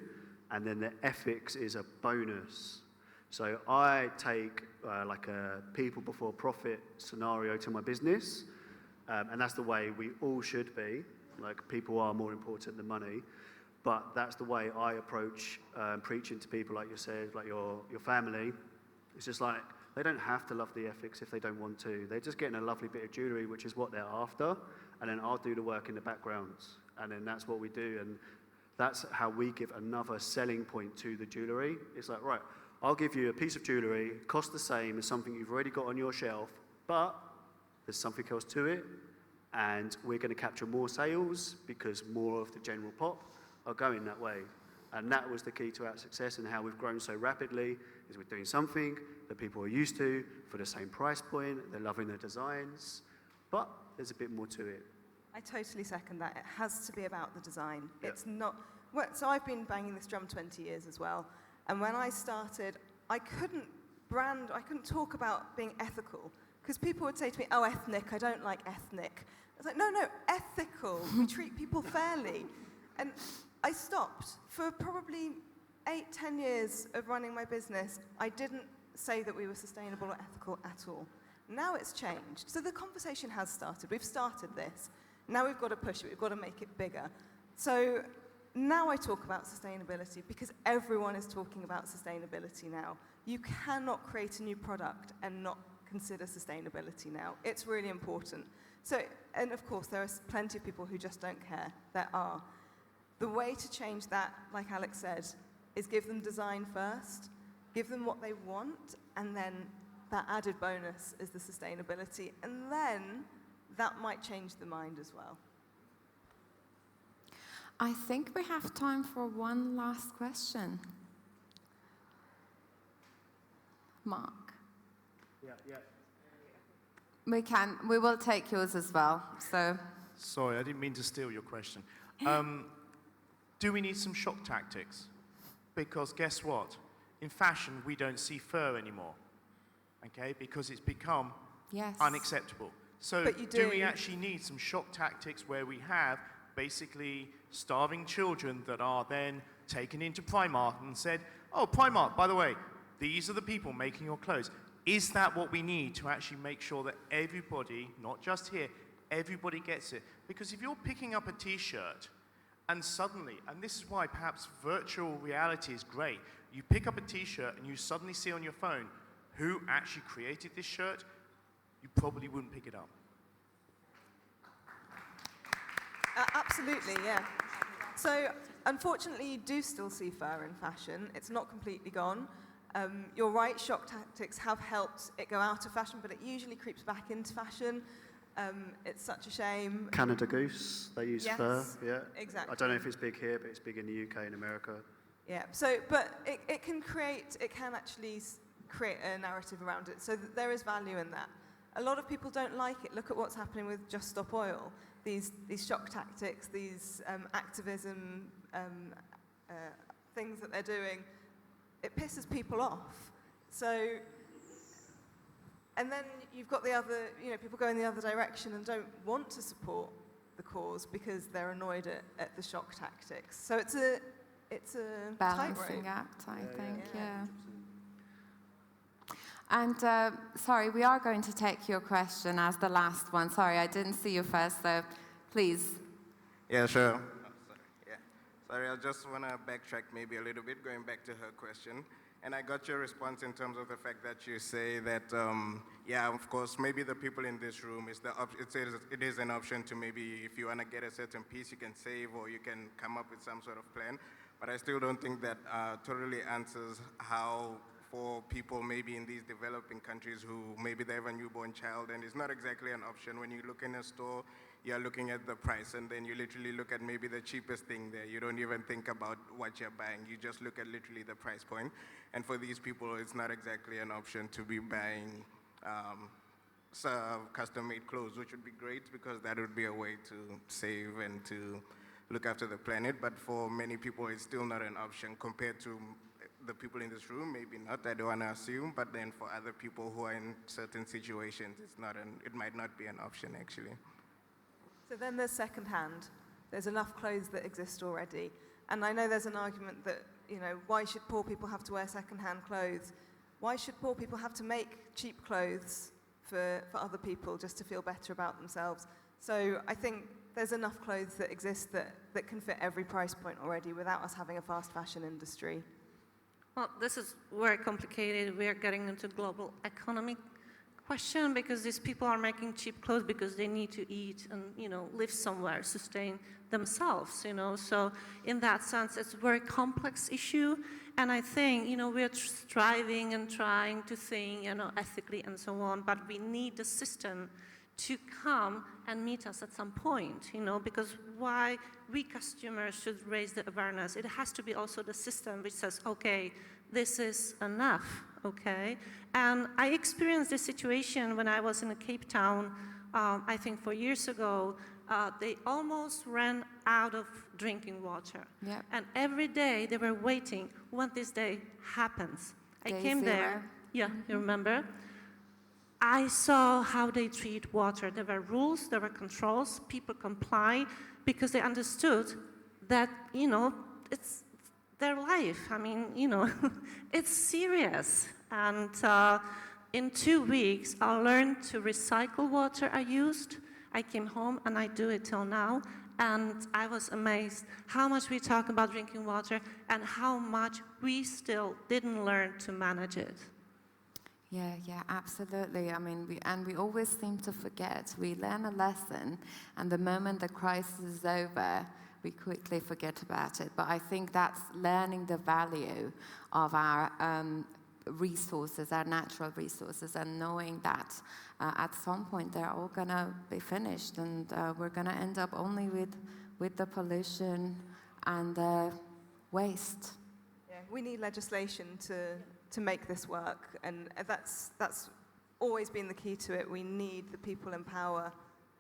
[SPEAKER 2] and then the ethics is a bonus. So I take like a people before profit scenario to my business, and that's the way we all should be. Like, people are more important than money, but that's the way I approach preaching to people, like you said, like your family. It's just like, they don't have to love the ethics if they don't want to. They're just getting a lovely bit of jewelry, which is what they're after, and then I'll do the work in the background, and then that's what we do, and that's how we give another selling point to the jewelry. It's like, right, I'll give you a piece of jewelry, cost the same as something you've already got on your shelf, but there's something else to it, and we're going to capture more sales because more of the general pop are going that way. And that was the key to our success and how we've grown so rapidly, is we're doing something that people are used to for the same price point, they're loving the designs, but there's a bit more to it.
[SPEAKER 3] I totally second that. It has to be about the design.
[SPEAKER 2] Yep.
[SPEAKER 3] It's not, well, so I've been banging this drum 20 years as well, and when I started, I couldn't talk about being ethical, because people would say to me, oh, ethnic, I don't like ethnic. I was like, no, ethical, we treat people fairly. And I stopped. For probably 8-10 years of running my business, I didn't say that we were sustainable or ethical at all. Now it's changed. So the conversation has started. We've started this. Now we've got to push it. We've got to make it bigger. So now I talk about sustainability because everyone is talking about sustainability now. You cannot create a new product and not consider sustainability now. It's really important. So, and of course, there are plenty of people who just don't care. There are. The way to change that, like Alex said, is give them design first, give them what they want, and then that added bonus is the sustainability. And then that might change the mind as well.
[SPEAKER 1] I think we have time for one last question. Mark.
[SPEAKER 8] Yeah.
[SPEAKER 1] We will take yours as well, so.
[SPEAKER 8] Sorry, I didn't mean to steal your question. Do we need some shock tactics? Because guess what? In fashion, we don't see fur anymore, okay? Because it's become
[SPEAKER 1] Yes.
[SPEAKER 8] unacceptable. So
[SPEAKER 3] But you
[SPEAKER 8] do we
[SPEAKER 3] do.
[SPEAKER 8] actually need some shock tactics where we have basically starving children that are then taken into Primark and said, oh, Primark, by the way, these are the people making your clothes. Is that what we need to actually make sure that everybody, not just here, everybody gets it? Because if you're picking up a T-shirt and suddenly, and this is why perhaps virtual reality is great, you pick up a T-shirt and you suddenly see on your phone who actually created this shirt, you probably wouldn't pick it up.
[SPEAKER 3] Absolutely, yeah. So, unfortunately, you do still see fur in fashion. It's not completely gone. You're right, shock tactics have helped it go out of fashion, but it usually creeps back into fashion. It's such a shame.
[SPEAKER 2] Canada Goose, they use
[SPEAKER 3] Yes,
[SPEAKER 2] fur, yeah.
[SPEAKER 3] exactly.
[SPEAKER 2] I don't know if it's big here, but it's big in the UK and America.
[SPEAKER 3] Yeah, so, but it can actually create a narrative around it, so that there is value in that. A lot of people don't like it. Look at what's happening with Just Stop Oil. These shock tactics, these activism things that they're doing, it pisses people off. So, and then you've got the other, people go in the other direction and don't want to support the cause because they're annoyed at the shock tactics. So it's a
[SPEAKER 1] Balancing
[SPEAKER 3] tightrope.
[SPEAKER 1] act, I think,
[SPEAKER 3] yeah.
[SPEAKER 1] yeah. And sorry, we are going to take your question as the last one. Sorry, I didn't see you first, so please.
[SPEAKER 9] Yeah, sure. Sorry, I just want to backtrack maybe a little bit, going back to her question. And I got your response in terms of the fact that you say that, yeah, of course, maybe the people in this room, it is an option to maybe, if you want to get a certain piece, you can save or you can come up with some sort of plan. But I still don't think that totally answers how, for people maybe in these developing countries who maybe they have a newborn child and it's not exactly an option. When you look in a store, you're looking at the price and then you literally look at maybe the cheapest thing there. You don't even think about what you're buying. You just look at literally the price point. And for these people, it's not exactly an option to be buying custom-made clothes, which would be great because that would be a way to save and to look after the planet. But for many people, it's still not an option compared to the people in this room, maybe not, I don't want to assume, but then for other people who are in certain situations, it might not be an option actually.
[SPEAKER 3] So then there's secondhand. There's enough clothes that exist already. And I know there's an argument that, why should poor people have to wear secondhand clothes? Why should poor people have to make cheap clothes for other people just to feel better about themselves? So I think there's enough clothes that exist that can fit every price point already without us having a fast fashion industry.
[SPEAKER 4] Well, this is very complicated. We are getting into global economic question because these people are making cheap clothes because they need to eat and, live somewhere, sustain themselves, So in that sense, it's a very complex issue. And I think, we're striving and trying to think, ethically and so on, but we need the system to come and meet us at some point, because why we customers should raise the awareness. It has to be also the system which says, okay, this is enough, okay? And I experienced this situation when I was in Cape Town, I think 4 years ago. They almost ran out of drinking water.
[SPEAKER 1] Yep.
[SPEAKER 4] And every day they were waiting when this day happens. I came there. Yeah, you remember? I saw how they treat water. There were rules, there were controls, people comply because they understood that, it's their life. I mean, it's serious. And in 2 weeks, I learned to recycle water I used. I came home and I do it till now. And I was amazed how much we talk about drinking water and how much we still didn't learn to manage it.
[SPEAKER 1] Yeah, absolutely. I mean, we always seem to forget. We learn a lesson, and the moment the crisis is over, we quickly forget about it. But I think that's learning the value of our resources, our natural resources, and knowing that at some point they're all going to be finished, and we're going to end up only with the pollution and the waste.
[SPEAKER 3] Yeah, we need legislation to make this work, and that's always been the key to it. We need the people in power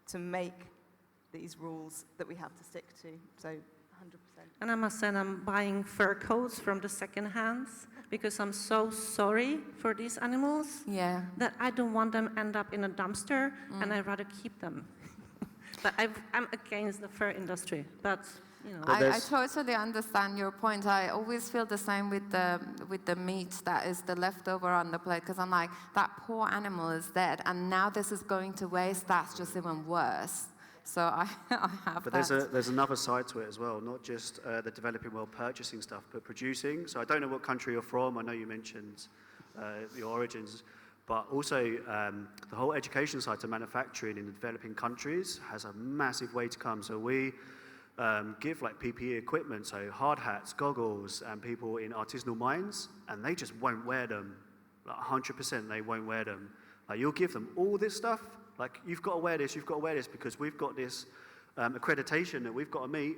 [SPEAKER 3] to make these rules that we have to stick to. So
[SPEAKER 4] And I must say, I'm buying fur coats from the second hands because I'm so sorry for these animals
[SPEAKER 1] Yeah.
[SPEAKER 4] that I don't want them end up in a dumpster, and I'd rather keep them. But I'm against the fur industry. But you know,
[SPEAKER 1] I totally understand your point. I always feel the same with the meat that is the leftover on the plate, because I'm like, that poor animal is dead, and now this is going to waste. That's just even worse. So I have
[SPEAKER 2] But
[SPEAKER 1] that.
[SPEAKER 2] there's another side to it as well, not just the developing world purchasing stuff, but producing. So I don't know what country you're from. I know you mentioned your origins, but also the whole education side to manufacturing in the developing countries has a massive way to come. So we give like PPE equipment, so hard hats, goggles, and people in artisanal mines, and they just won't wear them. Like 100% they won't wear them. Like you'll give them all this stuff, like you've got to wear this, because we've got this accreditation that we've got to meet,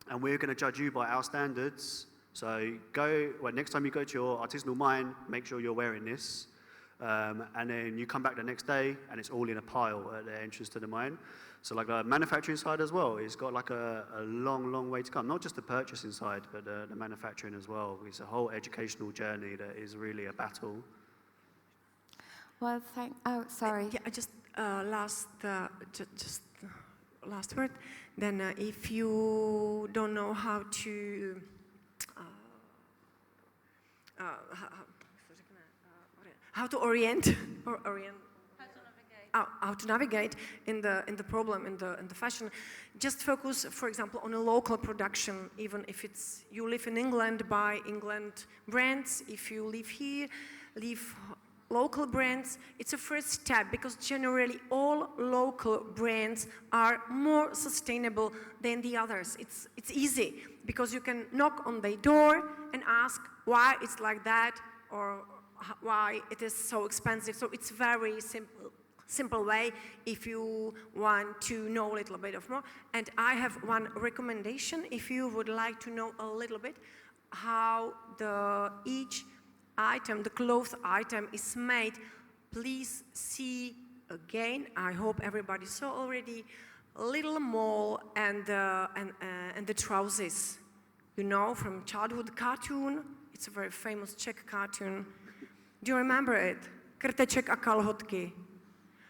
[SPEAKER 2] and we're going to judge you by our standards. So next time you go to your artisanal mine, make sure you're wearing this. And then you come back the next day, and it's all in a pile at the entrance to the mine. So like the manufacturing side as well, it's got like a long, long way to come. Not just the purchasing side, but the manufacturing as well. It's a whole educational journey that is really a battle.
[SPEAKER 1] Well, sorry.
[SPEAKER 5] Yeah, just last word. Then if you don't know how to how to orient how to navigate in the problem in the fashion, just focus, for example, on a local production. Even if it's you live in England, buy England brands. If you live here, live local brands. It's a first step, because generally all local brands are more sustainable than the others. It's easy, because you can knock on their door and ask why it's like that, or why it is so expensive. So it's very simple way if you want to know a little bit of more. And I have one recommendation. If you would like to know a little bit how each item, the cloth item, is made, please see again. I hope everybody saw already Little Mole and the trousers. You know, from childhood cartoon. It's a very famous Czech cartoon. Do you remember it? Krteček a kalhotky.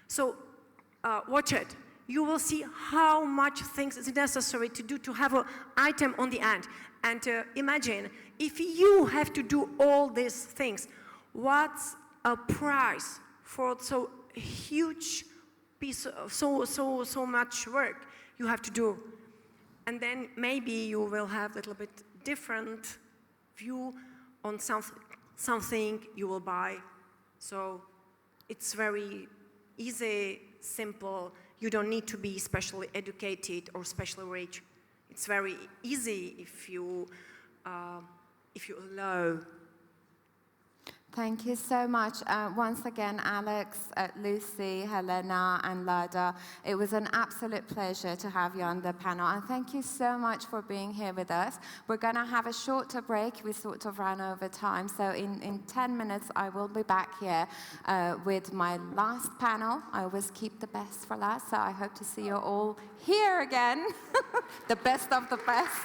[SPEAKER 5] So watch it. You will see how much things is necessary to do to have an item on the end. And imagine, if you have to do all these things, what's a price for so huge piece of so much work you have to do? And then maybe you will have a little bit different view on something you will buy. So it's very easy, simple. You don't need to be specially educated or specially rich. It's very easy if you allow.
[SPEAKER 1] Thank you so much. Once again, Alex, Lucy, Helena, and Lada, it was an absolute pleasure to have you on the panel. And thank you so much for being here with us. We're going to have a shorter break. We sort of ran over time. So in 10 minutes, I will be back here with my last panel. I always keep the best for last, so I hope to see you all here again. The best of the best.